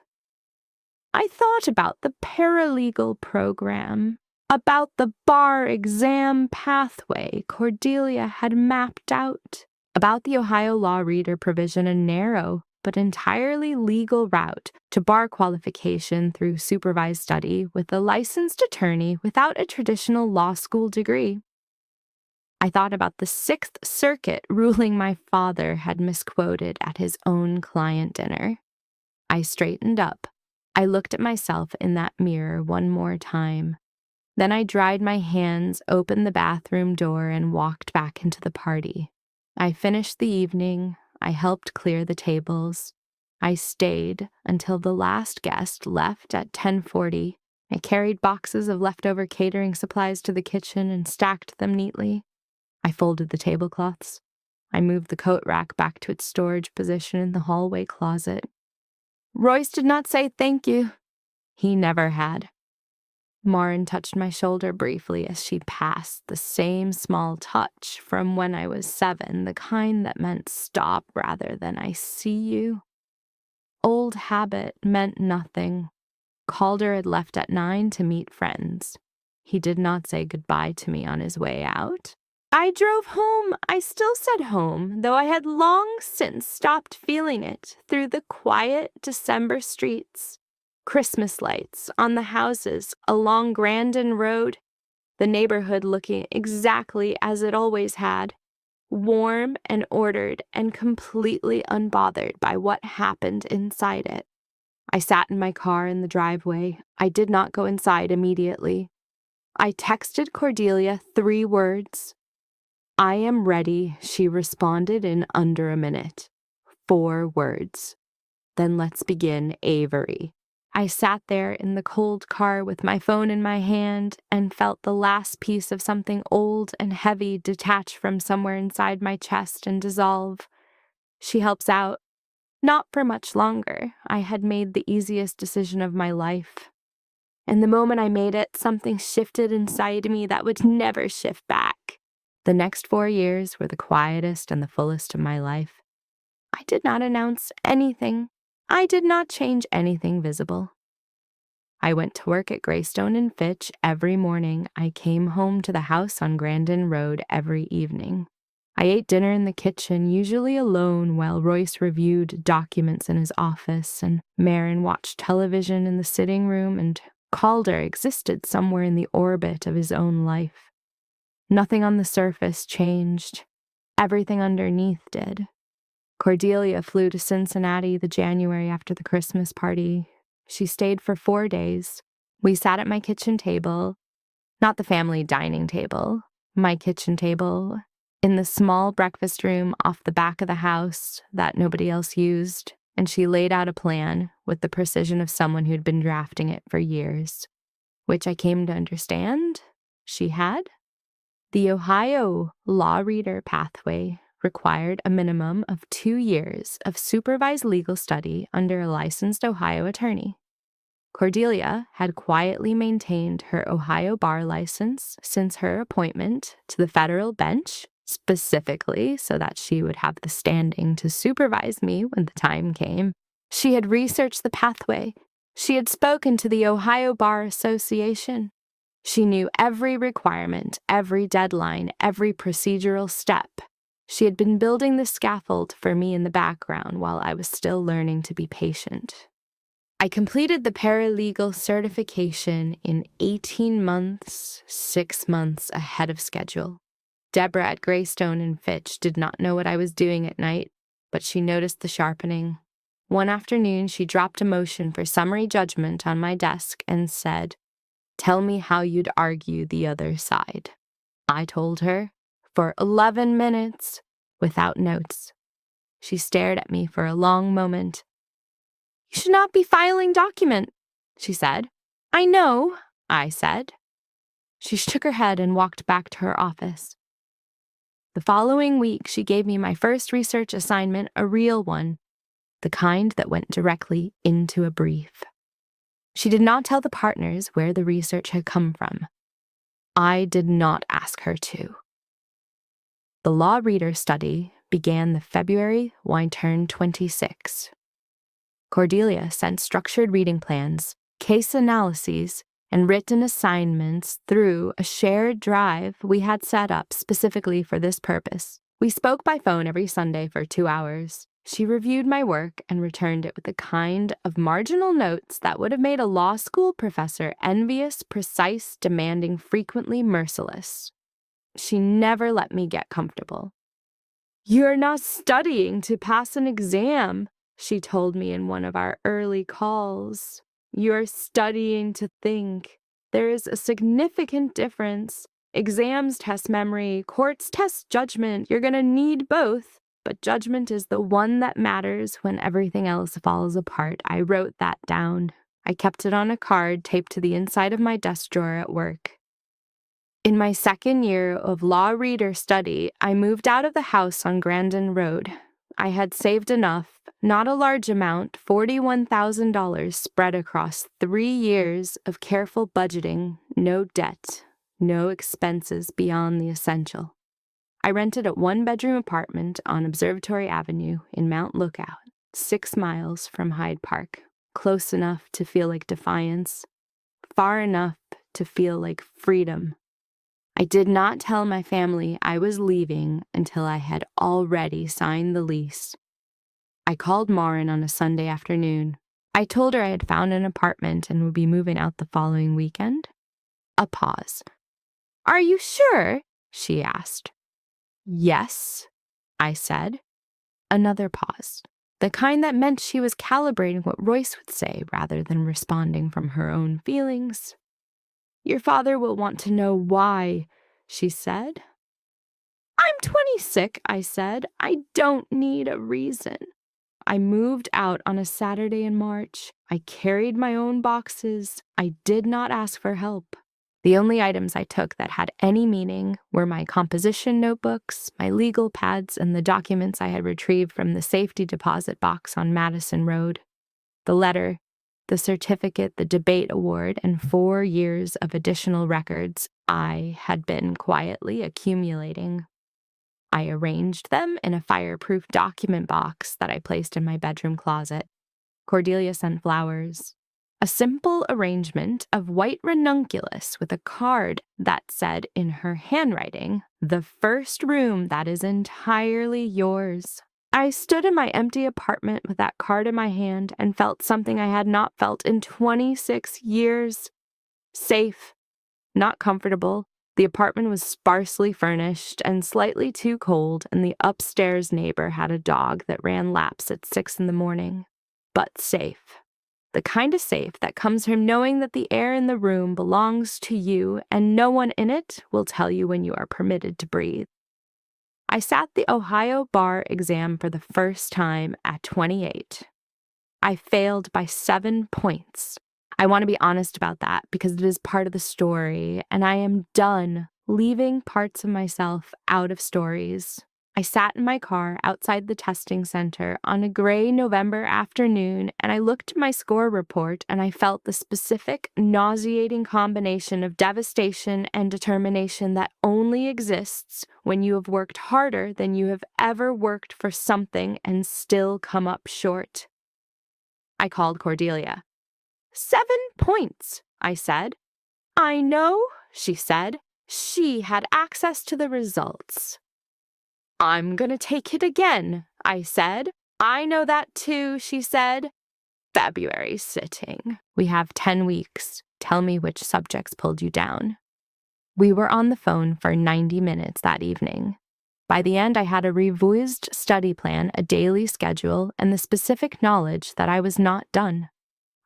I thought about the paralegal program, about the bar exam pathway Cordelia had mapped out, about the Ohio law reader provision, a narrow but entirely legal route to bar qualification through supervised study with a licensed attorney without a traditional law school degree. I thought about the 6th Circuit ruling my father had misquoted at his own client dinner. I straightened up. I looked at myself in that mirror one more time. Then I dried my hands, opened the bathroom door, and walked back into the party. I finished the evening. I helped clear the tables. I stayed until the last guest left at 10:40. I carried boxes of leftover catering supplies to the kitchen and stacked them neatly. I folded the tablecloths. I moved the coat rack back to its storage position in the hallway closet. Royce did not say thank you. He never had. Marin touched my shoulder briefly as she passed, the same small touch from when I was 7, the kind that meant stop rather than I see you. Old habit meant nothing. Calder had left at 9 to meet friends. He did not say goodbye to me on his way out. I drove home. I still said home, though I had long since stopped feeling it, through the quiet December streets. Christmas lights on the houses along Grandin Road, the neighborhood looking exactly as it always had, warm and ordered and completely unbothered by what happened inside it. I sat in my car in the driveway. I did not go inside immediately. I texted Cordelia 3 words. I am ready, she responded in under a minute. 4 words. Then let's begin, Avery. I sat there in the cold car with my phone in my hand and felt the last piece of something old and heavy detach from somewhere inside my chest and dissolve. She helps out. Not for much longer. I had made the easiest decision of my life. And the moment I made it, something shifted inside me that would never shift back. The next 4 years were the quietest and the fullest of my life. I did not announce anything. I did not change anything visible. I went to work at Greystone and Fitch every morning. I came home to the house on Grandin Road every evening. I ate dinner in the kitchen, usually alone, while Royce reviewed documents in his office, and Marin watched television in the sitting room, and Calder existed somewhere in the orbit of his own life. Nothing on the surface changed. Everything underneath did. Cordelia flew to Cincinnati the January after the Christmas party. She stayed for 4 days. We sat at my kitchen table, not the family dining table, my kitchen table, in the small breakfast room off the back of the house that nobody else used, and she laid out a plan with the precision of someone who'd been drafting it for years, which I came to understand she had. The Ohio law reader pathway required a minimum of 2 years of supervised legal study under a licensed Ohio attorney. Cordelia had quietly maintained her Ohio bar license since her appointment to the federal bench, specifically so that she would have the standing to supervise me when the time came. She had researched the pathway. She had spoken to the Ohio Bar Association. She knew every requirement, every deadline, every procedural step. She had been building the scaffold for me in the background while I was still learning to be patient. I completed the paralegal certification in 18 months, 6 months ahead of schedule. Deborah at Greystone and Fitch did not know what I was doing at night, but she noticed the sharpening. One afternoon, she dropped a motion for summary judgment on my desk and said, "Tell me how you'd argue the other side." I told her, for 11 minutes, without notes. She stared at me for a long moment. "You should not be filing document," she said. "I know," I said. She shook her head and walked back to her office. The following week, she gave me my first research assignment, a real one, the kind that went directly into a brief. She did not tell the partners where the research had come from. I did not ask her to. The law reader study began the February when I turned 26. Cordelia sent structured reading plans, case analyses, and written assignments through a shared drive we had set up specifically for this purpose. We spoke by phone every Sunday for 2 hours. She reviewed my work and returned it with the kind of marginal notes that would have made a law school professor envious, precise, demanding, frequently merciless. She never let me get comfortable. "You're not studying to pass an exam," she told me in one of our early calls. "You're studying to think. There is a significant difference. Exams test memory, courts test judgment. You're going to need both, but judgment is the one that matters when everything else falls apart." I wrote that down. I kept it on a card taped to the inside of my desk drawer at work. In my second year of law reader study, I moved out of the house on Grandin Road. I had saved enough, not a large amount, $41,000 spread across 3 years of careful budgeting, no debt, no expenses beyond the essential. I rented a one-bedroom apartment on Observatory Avenue in Mount Lookout, 6 miles from Hyde Park, close enough to feel like defiance, far enough to feel like freedom. I did not tell my family I was leaving until I had already signed the lease. I called Maureen on a Sunday afternoon. I told her I had found an apartment and would be moving out the following weekend. A pause. "Are you sure?" she asked. "Yes," I said. Another pause. The kind that meant she was calibrating what Royce would say rather than responding from her own feelings. "Your father will want to know why," she said. "I'm 26, I said. "I don't need a reason." I moved out on a Saturday in March. I carried my own boxes. I did not ask for help. The only items I took that had any meaning were my composition notebooks, my legal pads, and the documents I had retrieved from the safety deposit box on Madison Road. The letter, the certificate, the debate award, and 4 years of additional records I had been quietly accumulating. I arranged them in a fireproof document box that I placed in my bedroom closet. Cordelia sent flowers. A simple arrangement of white ranunculus with a card that said in her handwriting, "The first room that is entirely yours." I stood in my empty apartment with that card in my hand and felt something I had not felt in 26 years. Safe, not comfortable. The apartment was sparsely furnished and slightly too cold, and the upstairs neighbor had a dog that ran laps at 6 in the morning. But safe. The kind of safe that comes from knowing that the air in the room belongs to you and no one in it will tell you when you are permitted to breathe. I sat the Ohio bar exam for the first time at 28. I failed by 7 points. I want to be honest about that because it is part of the story, and I am done leaving parts of myself out of stories. I sat in my car outside the testing center on a gray November afternoon, and I looked at my score report and I felt the specific, nauseating combination of devastation and determination that only exists when you have worked harder than you have ever worked for something and still come up short. I called Cordelia. 7 points, I said. "I know," she said. She had access to the results. "I'm gonna take it again," I said. "I know that too," she said. "February sitting. We have 10 weeks. Tell me which subjects pulled you down." We were on the phone for 90 minutes that evening. By the end, I had a revised study plan, a daily schedule, and the specific knowledge that I was not done.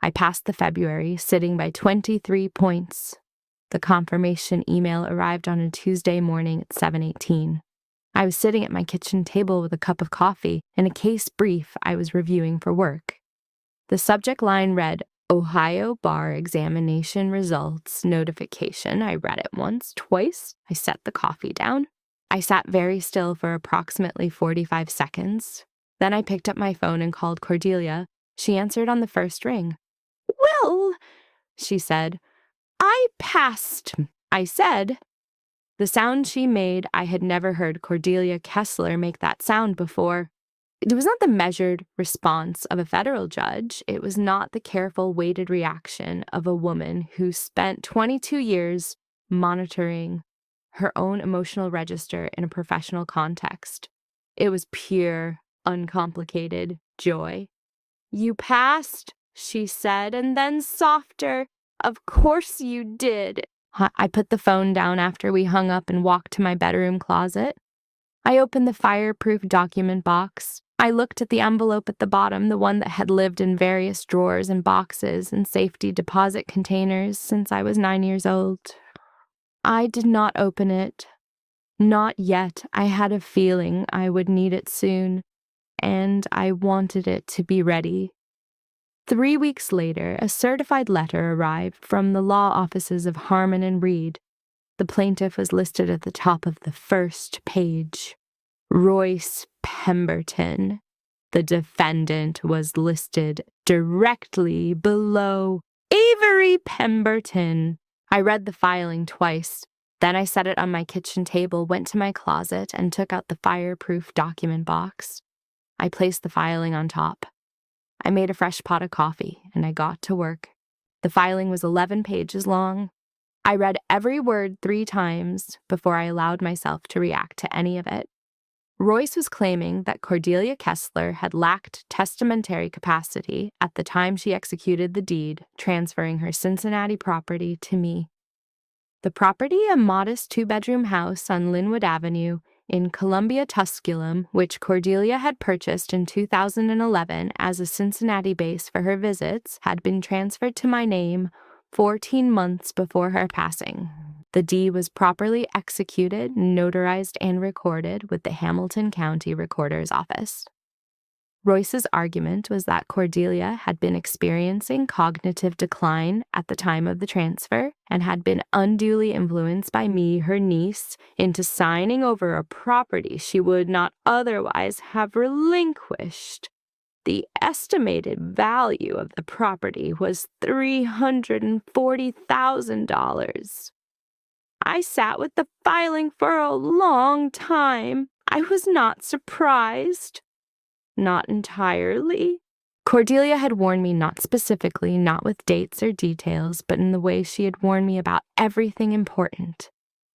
I passed the February, sitting by 23 points. The confirmation email arrived on a Tuesday morning at 7:18. I was sitting at my kitchen table with a cup of coffee and a case brief I was reviewing for work. The subject line read, "Ohio Bar Examination Results Notification." I read it once, twice. I set the coffee down. I sat very still for approximately 45 seconds. Then I picked up my phone and called Cordelia. She answered on the first ring. "Well," she said, "I passed," I said. The sound she made, I had never heard Cordelia Kessler make that sound before. It was not the measured response of a federal judge. It was not the careful, weighted reaction of a woman who spent 22 years monitoring her own emotional register in a professional context. It was pure, uncomplicated joy. "You passed," she said, and then softer, "Of course you did." I put the phone down after we hung up and walked to my bedroom closet. I opened the fireproof document box. I looked at the envelope at the bottom, the one that had lived in various drawers and boxes and safety deposit containers since I was 9 years old. I did not open it. Not yet. I had a feeling I would need it soon, and I wanted it to be ready. 3 weeks later, a certified letter arrived from the law offices of Harmon and Reed. The plaintiff was listed at the top of the first page. Royce Pemberton. The defendant was listed directly below Avery Pemberton. I read the filing twice. Then I set it on my kitchen table, went to my closet, and took out the fireproof document box. I placed the filing on top. I made a fresh pot of coffee, and I got to work. The filing was 11 pages long. I read every word 3 times before I allowed myself to react to any of it. Royce was claiming that Cordelia Kessler had lacked testamentary capacity at the time she executed the deed, transferring her Cincinnati property to me. The property, a modest 2-bedroom house on Linwood Avenue in Columbia, Tusculum, which Cordelia had purchased in 2011 as a Cincinnati base for her visits, had been transferred to my name 14 months before her passing. The deed was properly executed, notarized, and recorded with the Hamilton County Recorder's Office. Royce's argument was that Cordelia had been experiencing cognitive decline at the time of the transfer and had been unduly influenced by me, her niece, into signing over a property she would not otherwise have relinquished. The estimated value of the property was $340,000. I sat with the filing for a long time. I was not surprised. Not entirely. Cordelia had warned me not specifically, not with dates or details, but in the way she had warned me about everything important.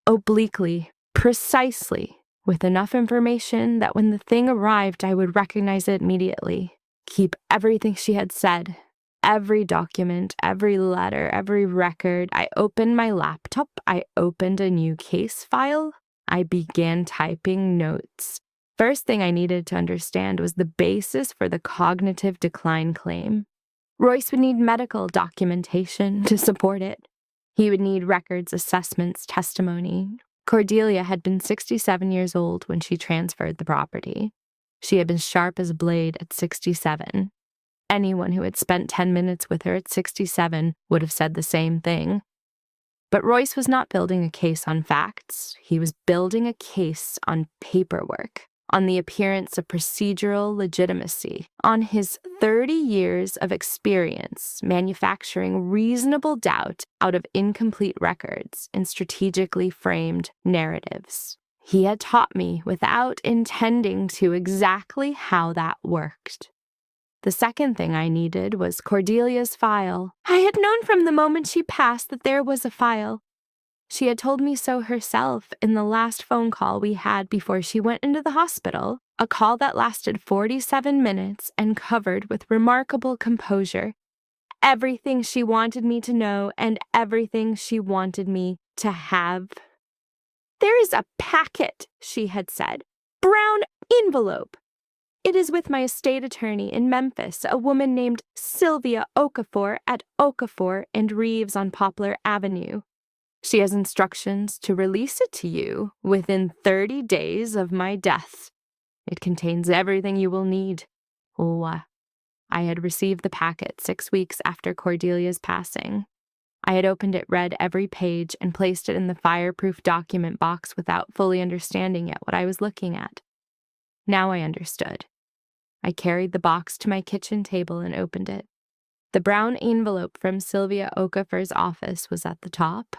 Obliquely, precisely, with enough information that when the thing arrived I would recognize it immediately. Keep everything she had said. Every document, every letter, every record. I opened my laptop. I opened a new case file. I began typing notes. First thing I needed to understand was the basis for the cognitive decline claim. Royce would need medical documentation to support it. He would need records, assessments, testimony. Cordelia had been 67 years old when she transferred the property. She had been sharp as a blade at 67. Anyone who had spent 10 minutes with her at 67 would have said the same thing. But Royce was not building a case on facts. He was building a case on paperwork, on the appearance of procedural legitimacy, on his 30 years of experience manufacturing reasonable doubt out of incomplete records in strategically framed narratives. He had taught me without intending to exactly how that worked. The second thing I needed was Cordelia's file. I had known from the moment she passed that there was a file. She had told me so herself in the last phone call we had before she went into the hospital, a call that lasted 47 minutes and covered with remarkable composure everything she wanted me to know and everything she wanted me to have. There is a packet, she had said. Brown envelope. It is with my estate attorney in Memphis, a woman named Sylvia Okafor at Okafor and Reeves on Poplar Avenue. She has instructions to release it to you within 30 days of my death. It contains everything you will need. I had received the packet 6 weeks after Cordelia's passing. I had opened it, read every page, and placed it in the fireproof document box without fully understanding yet what I was looking at. Now I understood. I carried the box to my kitchen table and opened it. The brown envelope from Sylvia Okafor's office was at the top.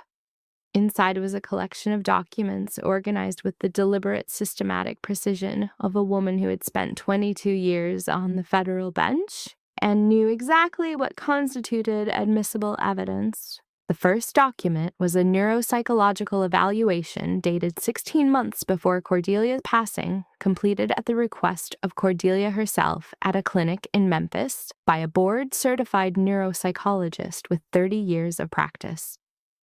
Inside was a collection of documents organized with the deliberate, systematic precision of a woman who had spent 22 years on the federal bench and knew exactly what constituted admissible evidence. The first document was a neuropsychological evaluation dated 16 months before Cordelia's passing, completed at the request of Cordelia herself at a clinic in Memphis by a board-certified neuropsychologist with 30 years of practice.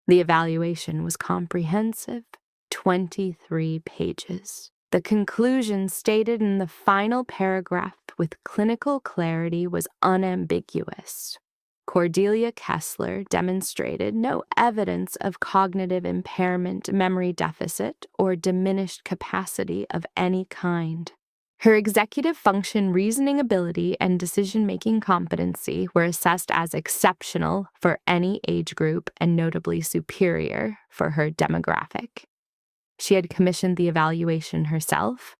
The evaluation was comprehensive, 23 pages. The conclusion stated in the final paragraph with clinical clarity was unambiguous. Cordelia Kessler demonstrated no evidence of cognitive impairment, memory deficit, or diminished capacity of any kind. Her executive function, reasoning ability, and decision-making competency were assessed as exceptional for any age group and notably superior for her demographic. She had commissioned the evaluation herself.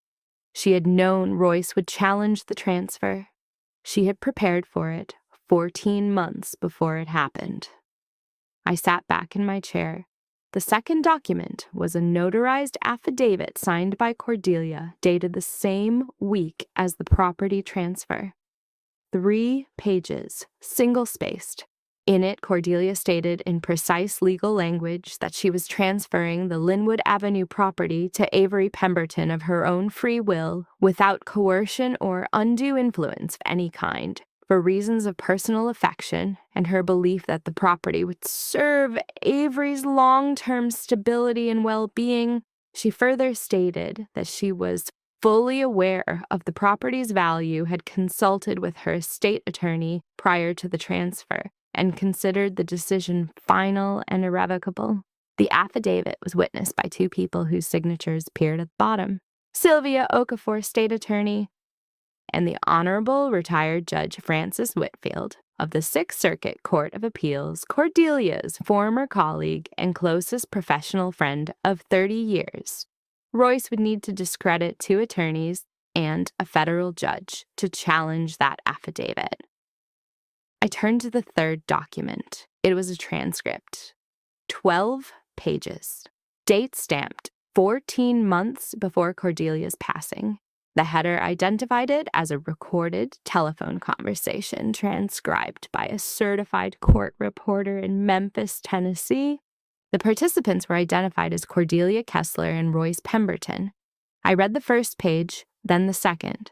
She had known Royce would challenge the transfer. She had prepared for it 14 months before it happened. I sat back in my chair. The second document was a notarized affidavit signed by Cordelia, dated the same week as the property transfer. 3 pages, single-spaced. In it, Cordelia stated in precise legal language that she was transferring the Linwood Avenue property to Avery Pemberton of her own free will, without coercion or undue influence of any kind, for reasons of personal affection and her belief that the property would serve Avery's long-term stability and well-being. She further stated that she was fully aware of the property's value, had consulted with her estate attorney prior to the transfer, and considered the decision final and irrevocable. The affidavit was witnessed by 2 people whose signatures appeared at the bottom: Sylvia Okafor, state attorney, and the Honorable Retired Judge Francis Whitfield of the Sixth Circuit Court of Appeals, Cordelia's former colleague and closest professional friend of 30 years. Royce would need to discredit 2 attorneys and a federal judge to challenge that affidavit. I turned to the third document. It was a transcript. 12 pages. Date stamped 14 months before Cordelia's passing. The header identified it as a recorded telephone conversation transcribed by a certified court reporter in Memphis, Tennessee. The participants were identified as Cordelia Kessler and Royce Pemberton. I read the first page, then the second.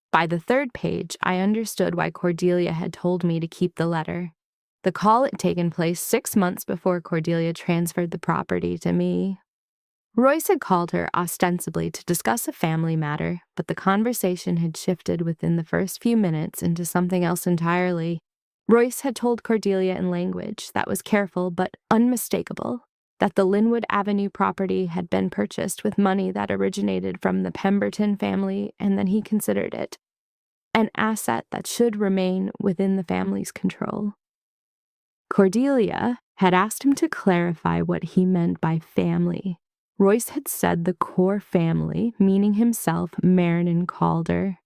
By the third page, I understood why Cordelia had told me to keep the letter. The call had taken place 6 months before Cordelia transferred the property to me. Royce had called her ostensibly to discuss a family matter, but the conversation had shifted within the first few minutes into something else entirely. Royce had told Cordelia in language that was careful but unmistakable that the Linwood Avenue property had been purchased with money that originated from the Pemberton family, and that he considered it an asset that should remain within the family's control. Cordelia had asked him to clarify what he meant by family. Royce had said the core family, meaning himself, Marin, and Calder.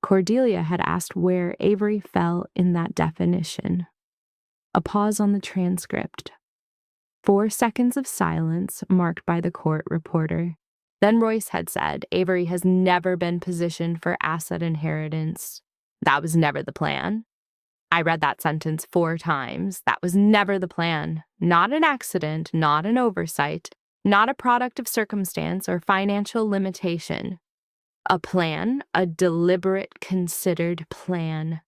Cordelia had asked where Avery fell in that definition. A pause on the transcript. 4 seconds of silence marked by the court reporter. Then Royce had said Avery has never been positioned for asset inheritance. That was never the plan. I read that sentence 4 times. That was never the plan. Not an accident, not an oversight, not a product of circumstance or financial limitation. A plan, a deliberate, considered plan.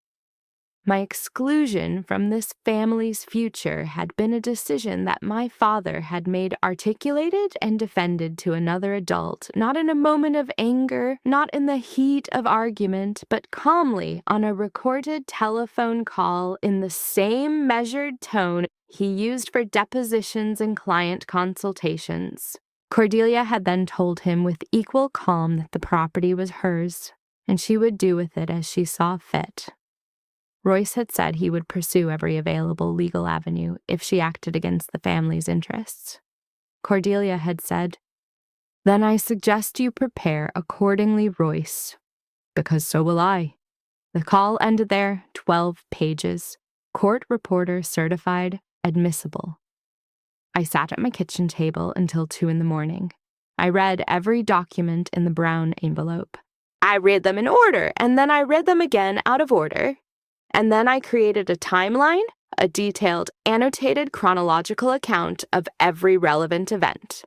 My exclusion from this family's future had been a decision that my father had made articulated and defended to another adult, not in a moment of anger, not in the heat of argument, but calmly on a recorded telephone call in the same measured tone he used for depositions and client consultations. Cordelia had then told him with equal calm that the property was hers, and she would do with it as she saw fit. Royce had said he would pursue every available legal avenue if she acted against the family's interests. Cordelia had said, "Then I suggest you prepare accordingly, Royce, because so will I." The call ended there, 12 pages. Court reporter certified, admissible. I sat at my kitchen table until 2 in the morning. I read every document in the brown envelope. I read them in order, and then I read them again out of order. And then I created a timeline, a detailed, annotated chronological account of every relevant event.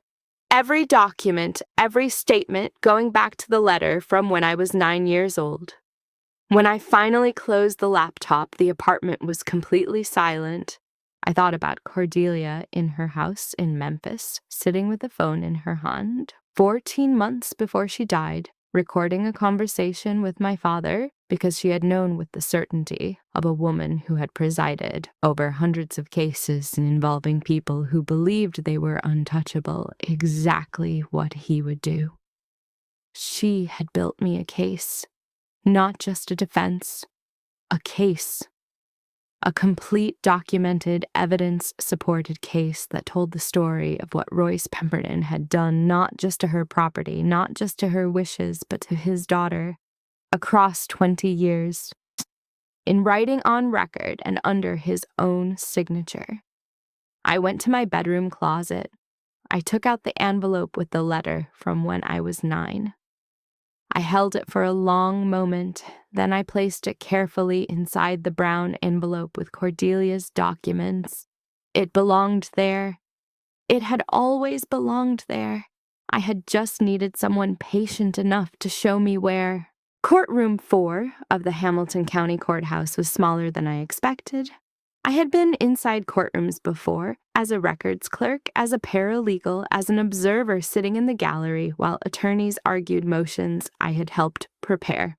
Every document, every statement going back to the letter from when I was 9 years old. When I finally closed the laptop, the apartment was completely silent. I thought about Cordelia in her house in Memphis, sitting with the phone in her hand, 14 months before she died, recording a conversation with my father because she had known with the certainty of a woman who had presided over hundreds of cases involving people who believed they were untouchable exactly what he would do. She had built me a case, not just a defense, a case. A complete, documented, evidence-supported case that told the story of what Royce Pemberton had done not just to her property, not just to her wishes, but to his daughter, across 20 years, in writing on record and under his own signature. I went to my bedroom closet. I took out the envelope with the letter from when I was 9. I held it for a long moment, then I placed it carefully inside the brown envelope with Cordelia's documents. It belonged there. It had always belonged there. I had just needed someone patient enough to show me where. Courtroom 4 of the Hamilton County Courthouse was smaller than I expected. I had been inside courtrooms before, as a records clerk, as a paralegal, as an observer sitting in the gallery while attorneys argued motions I had helped prepare.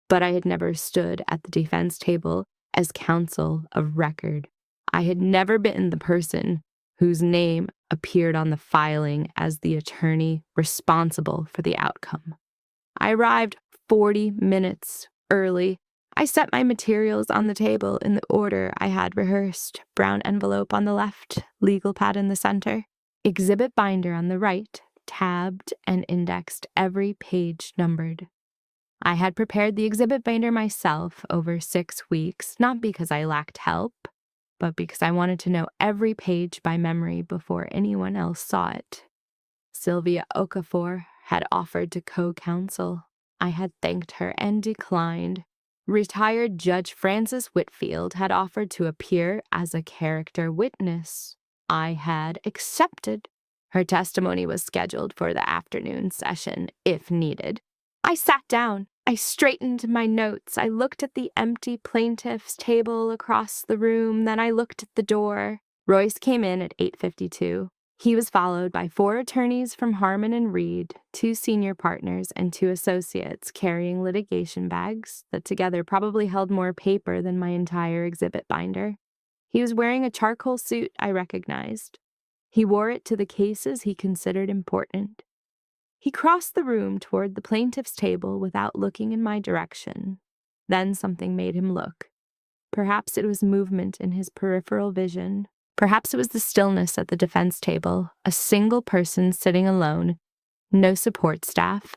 But I had never stood at the defense table as counsel of record. I had never been the person whose name appeared on the filing as the attorney responsible for the outcome. I arrived 40 minutes early. I set my materials on the table in the order I had rehearsed. Brown envelope on the left, legal pad in the center, exhibit binder on the right, tabbed and indexed, every page numbered. I had prepared the exhibit binder myself over 6 weeks, not because I lacked help, but because I wanted to know every page by memory before anyone else saw it. Sylvia Okafor had offered to co-counsel. I had thanked her and declined. Retired Judge Francis Whitfield had offered to appear as a character witness. I had accepted. Her testimony was scheduled for the afternoon session, if needed. I sat down. I straightened my notes. I looked at the empty plaintiff's table across the room. Then I looked at the door. Royce came in at 8:52. He was followed by 4 attorneys from Harmon and Reed, 2 senior partners, and 2 associates carrying litigation bags that together probably held more paper than my entire exhibit binder. He was wearing a charcoal suit I recognized. He wore it to the cases he considered important. He crossed the room toward the plaintiff's table without looking in my direction. Then something made him look. Perhaps it was movement in his peripheral vision. Perhaps it was the stillness at the defense table, a single person sitting alone, no support staff,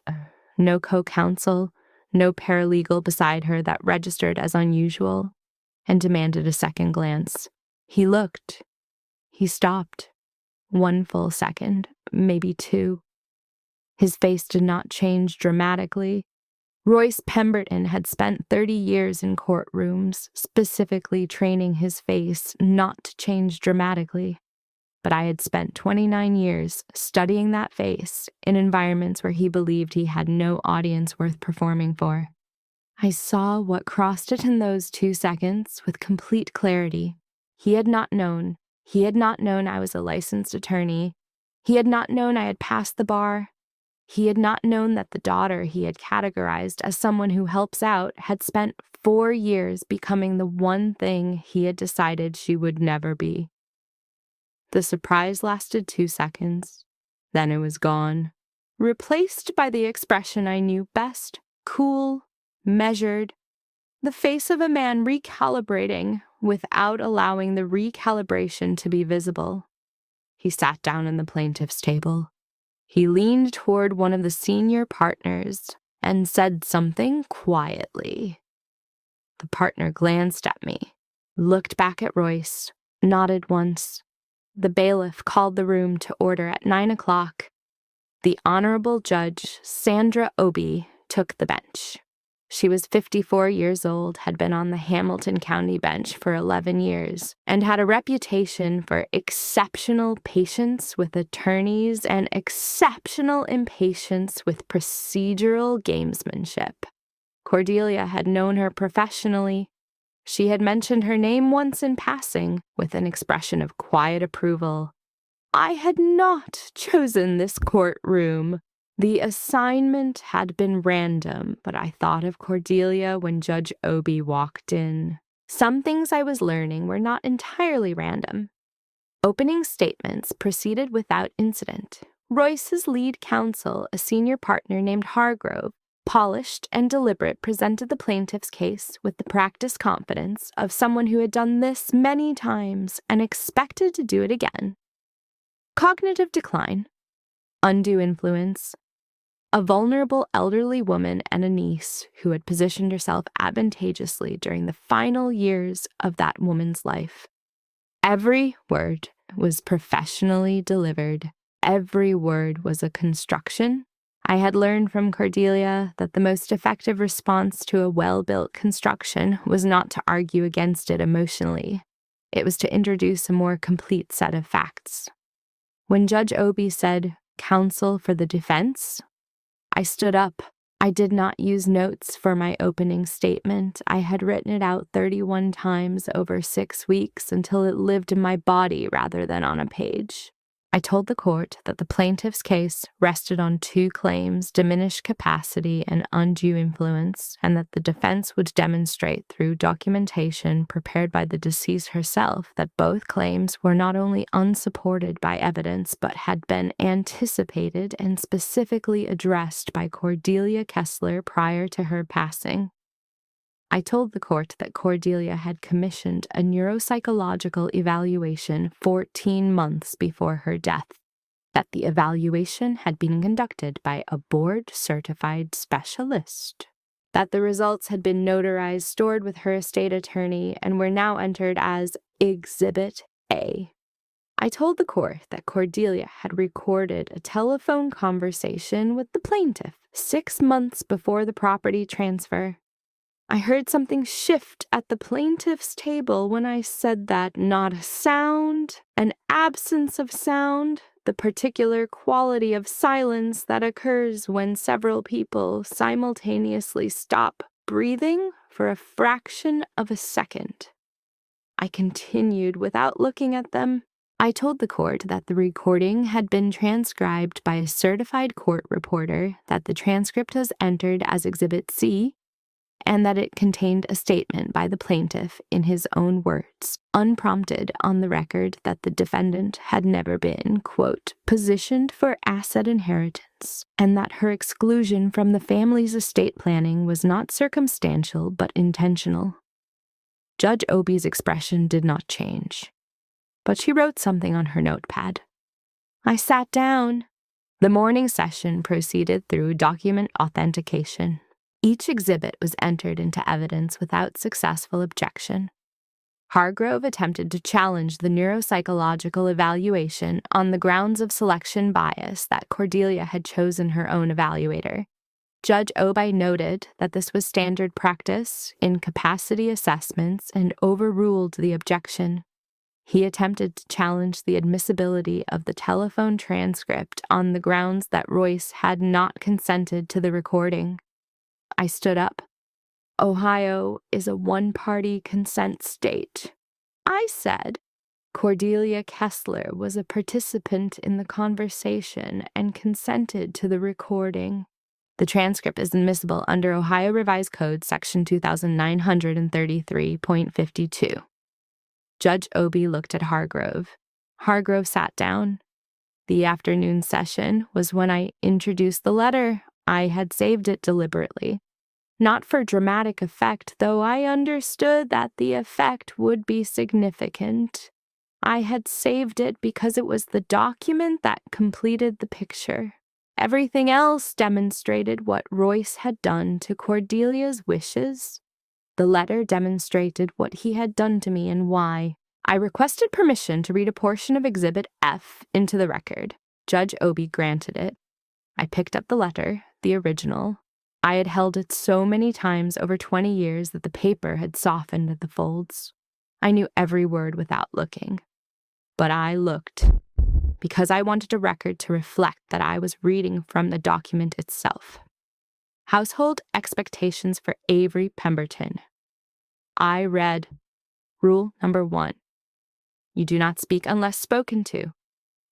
no co-counsel, no paralegal beside her that registered as unusual and demanded a second glance. He looked. He stopped. 1 full second, maybe 2. His face did not change dramatically. Royce Pemberton had spent 30 years in courtrooms, specifically training his face not to change dramatically. But I had spent 29 years studying that face in environments where he believed he had no audience worth performing for. I saw what crossed it in those 2 seconds with complete clarity. He had not known. He had not known I was a licensed attorney. He had not known I had passed the bar. He had not known that the daughter he had categorized as someone who helps out had spent 4 years becoming the one thing he had decided she would never be. The surprise lasted 2 seconds. Then it was gone, replaced by the expression I knew best, cool, measured, the face of a man recalibrating without allowing the recalibration to be visible. He sat down in the plaintiff's table. He leaned toward one of the senior partners and said something quietly. The partner glanced at me, looked back at Royce, nodded once. The bailiff called the room to order at 9 o'clock. The Honorable Judge Sandra Obie took the bench. She was 54 years old, had been on the Hamilton County bench for 11 years, and had a reputation for exceptional patience with attorneys and exceptional impatience with procedural gamesmanship. Cordelia had known her professionally. She had mentioned her name once in passing, with an expression of quiet approval. I had not chosen this courtroom. The assignment had been random, but I thought of Cordelia when Judge Obie walked in. Some things I was learning were not entirely random. Opening statements proceeded without incident. Royce's lead counsel, a senior partner named Hargrove, polished and deliberate, presented the plaintiff's case with the practiced confidence of someone who had done this many times and expected to do it again. Cognitive decline, undue influence, a vulnerable elderly woman and a niece who had positioned herself advantageously during the final years of that woman's life. Every word was professionally delivered. Every word was a construction. I had learned from Cordelia that the most effective response to a well-built construction was not to argue against it emotionally. It was to introduce a more complete set of facts. When Judge Obie said, "Counsel for the defense," I stood up. I did not use notes for my opening statement. I had written it out 31 times over 6 weeks until it lived in my body rather than on a page. I told the court that the plaintiff's case rested on 2 claims: diminished capacity and undue influence, and that the defense would demonstrate through documentation prepared by the deceased herself that both claims were not only unsupported by evidence but had been anticipated and specifically addressed by Cordelia Kessler prior to her passing. I told the court that Cordelia had commissioned a neuropsychological evaluation 14 months before her death, that the evaluation had been conducted by a board-certified specialist, that the results had been notarized, stored with her estate attorney, and were now entered as Exhibit A. I told the court that Cordelia had recorded a telephone conversation with the plaintiff 6 months before the property transfer. I heard something shift at the plaintiff's table when I said that not a sound, an absence of sound, the particular quality of silence that occurs when several people simultaneously stop breathing for a fraction of a second. I continued without looking at them. I told the court that the recording had been transcribed by a certified court reporter, that the transcript was entered as Exhibit C, and that it contained a statement by the plaintiff in his own words, unprompted on the record, that the defendant had never been, quote, positioned for asset inheritance, and that her exclusion from the family's estate planning was not circumstantial but intentional. Judge Obie's expression did not change, but she wrote something on her notepad. I sat down. The morning session proceeded through document authentication. Each exhibit was entered into evidence without successful objection. Hargrove attempted to challenge the neuropsychological evaluation on the grounds of selection bias that Cordelia had chosen her own evaluator. Judge Obie noted that this was standard practice in capacity assessments and overruled the objection. He attempted to challenge the admissibility of the telephone transcript on the grounds that Royce had not consented to the recording. I stood up. Ohio is a one-party consent state. I said Cordelia Kessler was a participant in the conversation and consented to the recording. The transcript is admissible under Ohio Revised Code Section 2933.52. Judge Obie looked at Hargrove. Hargrove sat down. The afternoon session was when I introduced the letter. I had saved it deliberately. Not for dramatic effect, though I understood that the effect would be significant. I had saved it because it was the document that completed the picture. Everything else demonstrated what Royce had done to Cordelia's wishes. The letter demonstrated what he had done to me and why. I requested permission to read a portion of Exhibit F into the record. Judge Obie granted it. I picked up the letter, the original. I had held it so many times over 20 years that the paper had softened at the folds. I knew every word without looking. But I looked, because I wanted a record to reflect that I was reading from the document itself. Household expectations for Avery Pemberton. I read Rule number 1. You do not speak unless spoken to.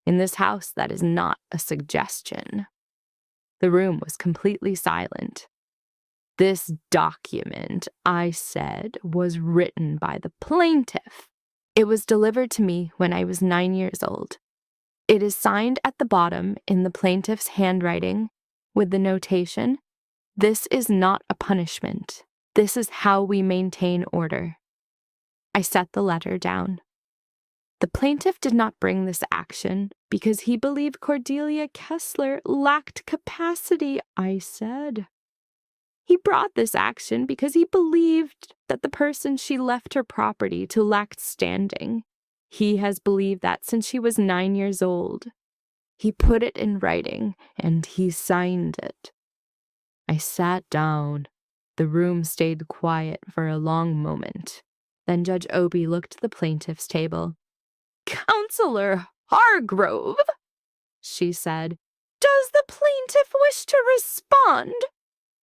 In this house, that is not a suggestion. The room was completely silent. This document, I said, was written by the plaintiff. It was delivered to me when I was 9 years old. It is signed at the bottom in the plaintiff's handwriting with the notation, This is not a punishment. This is how we maintain order. I set the letter down. The plaintiff did not bring this action because he believed Cordelia Kessler lacked capacity, I said. He brought this action because he believed that the person she left her property to lacked standing. He has believed that since she was 9 years old. He put it in writing, and he signed it. I sat down. The room stayed quiet for a long moment. Then Judge Obie looked at the plaintiff's table. "Counselor Hargrove," she said, "does the plaintiff wish to respond?"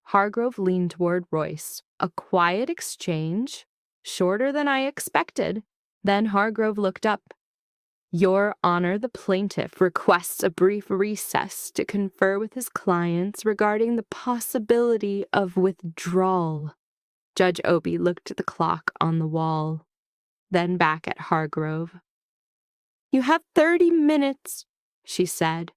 Hargrove leaned toward Royce. A quiet exchange, shorter than I expected. Then Hargrove looked up. "Your Honor, the plaintiff requests a brief recess to confer with his clients regarding the possibility of withdrawal." Judge Obie looked at the clock on the wall, then back at Hargrove. "You have 30 minutes, she said.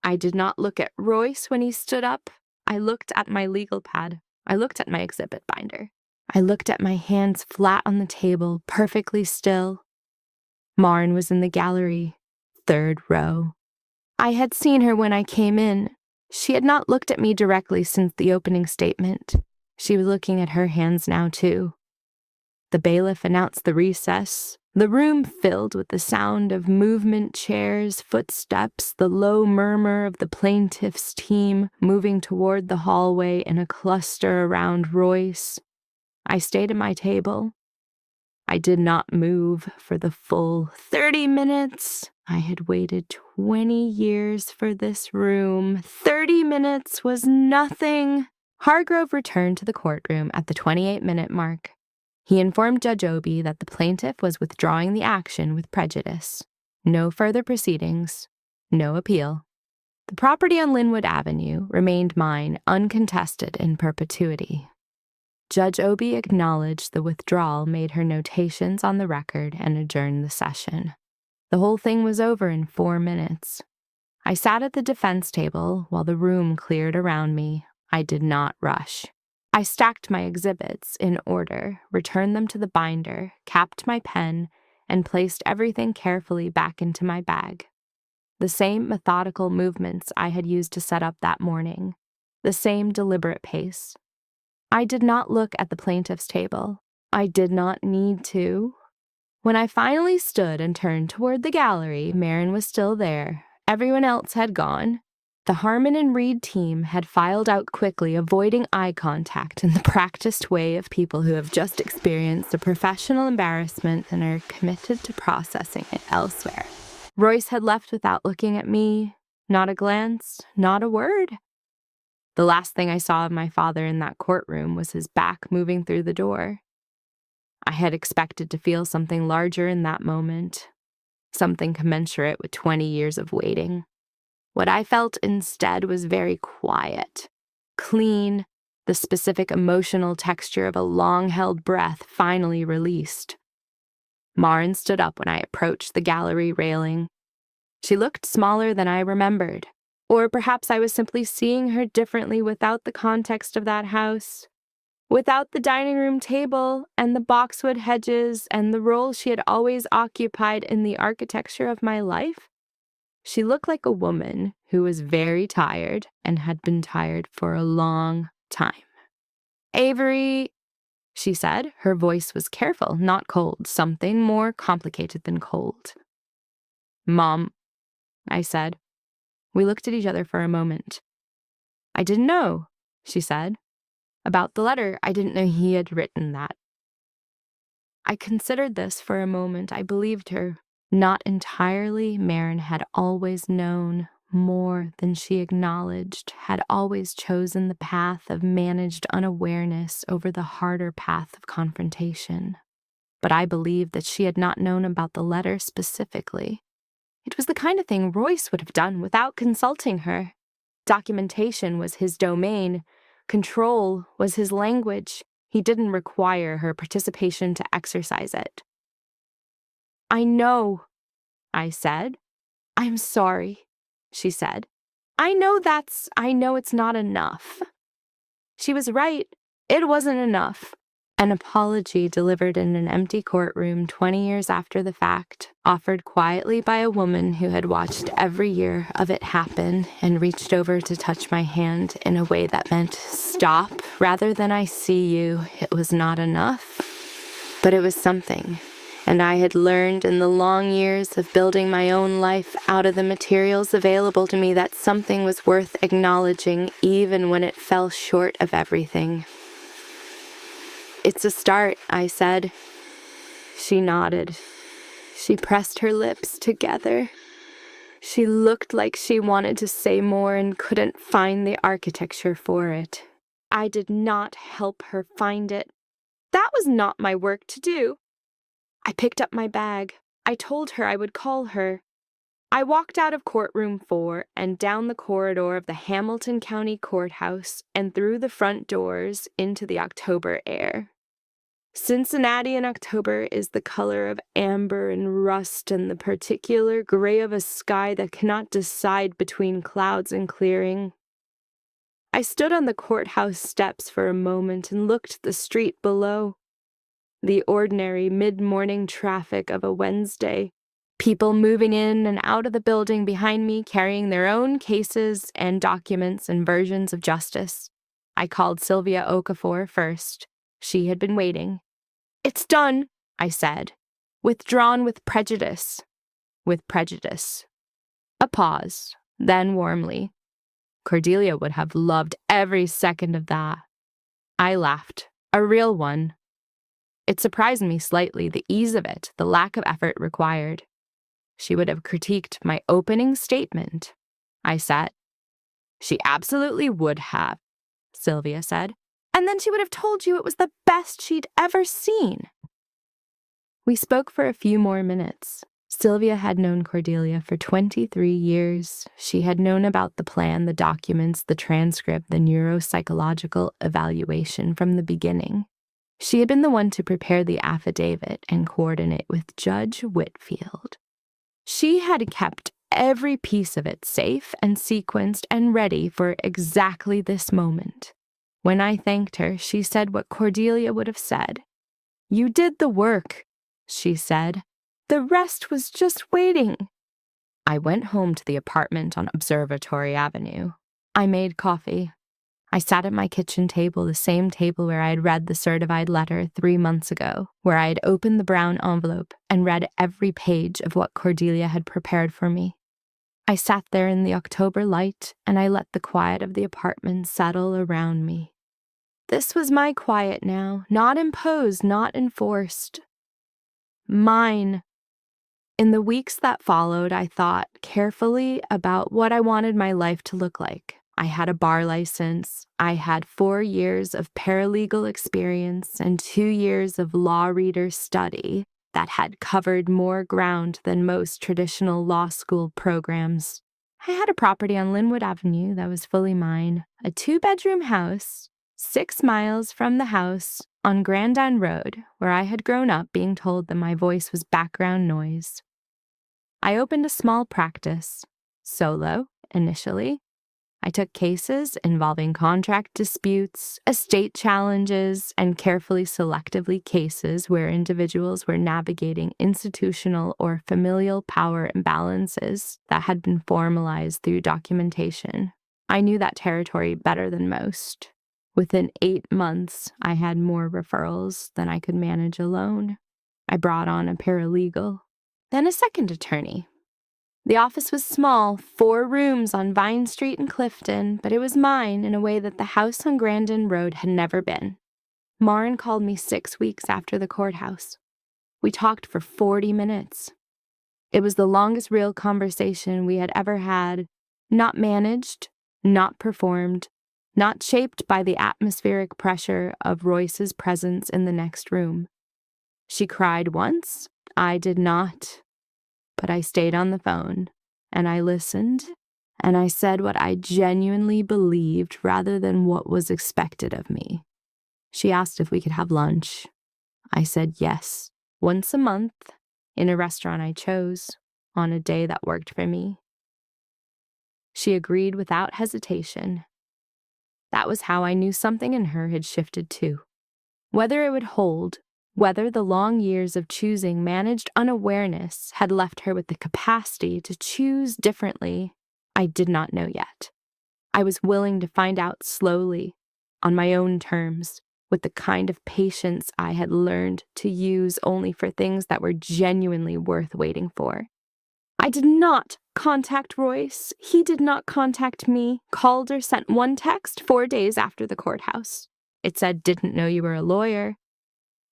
I did not look at Royce when he stood up. I looked at my legal pad. I looked at my exhibit binder. I looked at my hands flat on the table, perfectly still. Marin was in the gallery, 3rd row. I had seen her when I came in. She had not looked at me directly since the opening statement. She was looking at her hands now, too. The bailiff announced the recess. The room filled with the sound of movement, chairs, footsteps, the low murmur of the plaintiff's team moving toward the hallway in a cluster around Royce. I stayed at my table. I did not move for the full 30 minutes. I had waited 20 years for this room. 30 minutes was nothing. Hargrove returned to the courtroom at the 28-minute mark. He informed Judge Obie that the plaintiff was withdrawing the action with prejudice. No further proceedings, no appeal. The property on Linwood Avenue remained mine uncontested in perpetuity. Judge Obie acknowledged the withdrawal, made her notations on the record, and adjourned the session. The whole thing was over in 4 minutes. I sat at the defense table while the room cleared around me. I did not rush. I stacked my exhibits in order, returned them to the binder, capped my pen, and placed everything carefully back into my bag. The same methodical movements I had used to set up that morning. The same deliberate pace. I did not look at the plaintiff's table. I did not need to. When I finally stood and turned toward the gallery, Marin was still there. Everyone else had gone. The Harmon and Reed team had filed out quickly, avoiding eye contact in the practiced way of people who have just experienced a professional embarrassment and are committed to processing it elsewhere. Royce had left without looking at me. Not a glance, not a word. The last thing I saw of my father in that courtroom was his back moving through the door. I had expected to feel something larger in that moment, something commensurate with 20 years of waiting. What I felt instead was very quiet, clean, the specific emotional texture of a long-held breath finally released. Marin stood up when I approached the gallery railing. She looked smaller than I remembered. Or perhaps I was simply seeing her differently without the context of that house, without the dining room table and the boxwood hedges and the role she had always occupied in the architecture of my life. She looked like a woman who was very tired and had been tired for a long time. "Avery," she said. Her voice was careful, not cold, something more complicated than cold. "Mom," I said. We looked at each other for a moment. "I didn't know," she said. "About the letter, I didn't know he had written that." I considered this for a moment. I believed her. Not entirely. Marin had always known more than she acknowledged, had always chosen the path of managed unawareness over the harder path of confrontation. But I believed that she had not known about the letter specifically. It was the kind of thing Royce would have done without consulting her. Documentation was his domain. Control was his language. He didn't require her participation to exercise it. "I know," I said. "I'm sorry," she said. I know it's not enough." She was right. It wasn't enough. An apology delivered in an empty courtroom 20 years after the fact, offered quietly by a woman who had watched every year of it happen and reached over to touch my hand in a way that meant stop rather than I see you. It was not enough, but it was something. And I had learned in the long years of building my own life out of the materials available to me that something was worth acknowledging even when it fell short of everything. "It's a start," I said. She nodded. She pressed her lips together. She looked like she wanted to say more and couldn't find the architecture for it. I did not help her find it. That was not my work to do. I picked up my bag. I told her I would call her. I walked out of courtroom 4 and down the corridor of the Hamilton County Courthouse and through the front doors into the October air. Cincinnati in October is the color of amber and rust and the particular gray of a sky that cannot decide between clouds and clearing. I stood on the courthouse steps for a moment and looked at the street below. The ordinary mid-morning traffic of a Wednesday. People moving in and out of the building behind me carrying their own cases and documents and versions of justice. I called Sylvia Okafor first. She had been waiting. "It's done," I said. "Withdrawn with prejudice." With prejudice. A pause, then warmly. Cordelia would have loved every second of that. I laughed. A real one. It surprised me slightly, the ease of it, the lack of effort required. She would have critiqued my opening statement. I said. "She absolutely would have," Sylvia said. "And then she would have told you it was the best she'd ever seen." We spoke for a few more minutes. Sylvia had known Cordelia for 23 years. She had known about the plan, the documents, the transcript, the neuropsychological evaluation from the beginning. She had been the one to prepare the affidavit and coordinate with Judge Whitfield. She had kept every piece of it safe and sequenced and ready for exactly this moment. When I thanked her, she said what Cordelia would have said. "You did the work," she said. "The rest was just waiting." I went home to the apartment on Observatory Avenue. I made coffee. I sat at my kitchen table, the same table where I had read the certified letter 3 months ago, where I had opened the brown envelope and read every page of what Cordelia had prepared for me. I sat there in the October light, and I let the quiet of the apartment settle around me. This was my quiet now, not imposed, not enforced. Mine. In the weeks that followed, I thought carefully about what I wanted my life to look like. I had a bar license. I had 4 years of paralegal experience and 2 years of law reader study that had covered more ground than most traditional law school programs. I had a property on Linwood Avenue that was fully mine, a 2-bedroom house, 6 miles from the house on Grandin Road, where I had grown up being told that my voice was background noise. I opened a small practice, solo, initially. I took cases involving contract disputes, estate challenges, and carefully selectively cases where individuals were navigating institutional or familial power imbalances that had been formalized through documentation. I knew that territory better than most. Within 8 months, I had more referrals than I could manage alone. I brought on a paralegal, then a second attorney. The office was small, 4 rooms on Vine Street in Clifton, but it was mine in a way that the house on Grandin Road had never been. Maren called me 6 weeks after the courthouse. We talked for 40 minutes. It was the longest real conversation we had ever had, not managed, not performed, not shaped by the atmospheric pressure of Royce's presence in the next room. She cried once, I did not. But I stayed on the phone, and I listened, and I said what I genuinely believed rather than what was expected of me. She asked if we could have lunch. I said yes, once a month, in a restaurant I chose, on a day that worked for me. She agreed without hesitation. That was how I knew something in her had shifted too. Whether it would hold, whether the long years of choosing managed unawareness had left her with the capacity to choose differently, I did not know yet. I was willing to find out slowly, on my own terms, with the kind of patience I had learned to use only for things that were genuinely worth waiting for. I did not contact Royce. He did not contact me, called or sent one text 4 days after the courthouse. It said, "Didn't know you were a lawyer."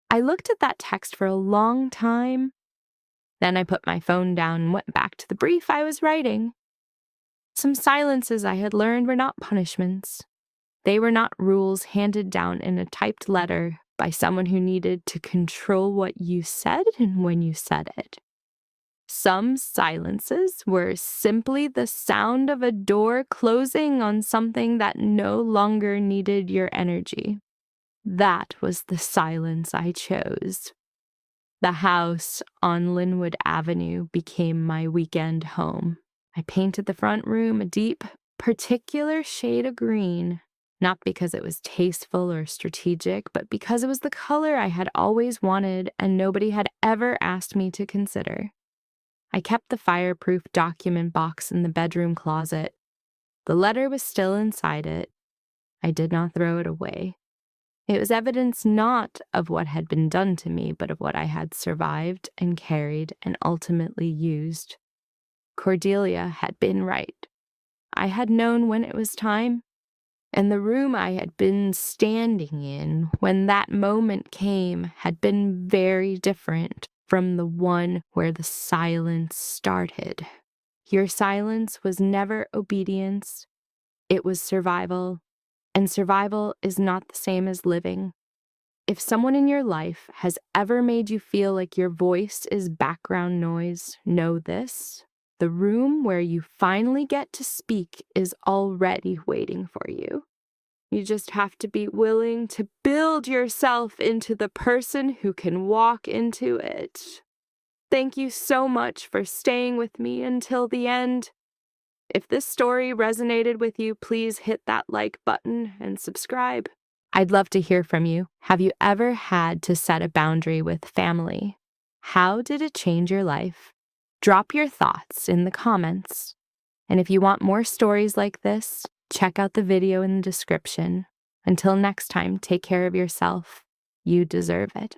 I looked at that text for a long time. Then I put my phone down and went back to the brief I was writing. Some silences I had learned were not punishments. They were not rules handed down in a typed letter by someone who needed to control what you said and when you said it. Some silences were simply the sound of a door closing on something that no longer needed your energy. That was the silence I chose. The house on Linwood Avenue became my weekend home. I painted the front room a deep, particular shade of green, not because it was tasteful or strategic, but because it was the color I had always wanted and nobody had ever asked me to consider. I kept the fireproof document box in the bedroom closet. The letter was still inside it. I did not throw it away. It was evidence not of what had been done to me, but of what I had survived and carried and ultimately used. Cordelia had been right. I had known when it was time, and the room I had been standing in when that moment came had been very different from the one where the silence started. Your silence was never obedience. It was survival, and survival is not the same as living. If someone in your life has ever made you feel like your voice is background noise, know this: the room where you finally get to speak is already waiting for you. You just have to be willing to build yourself into the person who can walk into it. Thank you so much for staying with me until the end. If this story resonated with you, please hit that like button and subscribe. I'd love to hear from you. Have you ever had to set a boundary with family? How did it change your life? Drop your thoughts in the comments. And if you want more stories like this, check out the video in the description. Until next time, take care of yourself. You deserve it.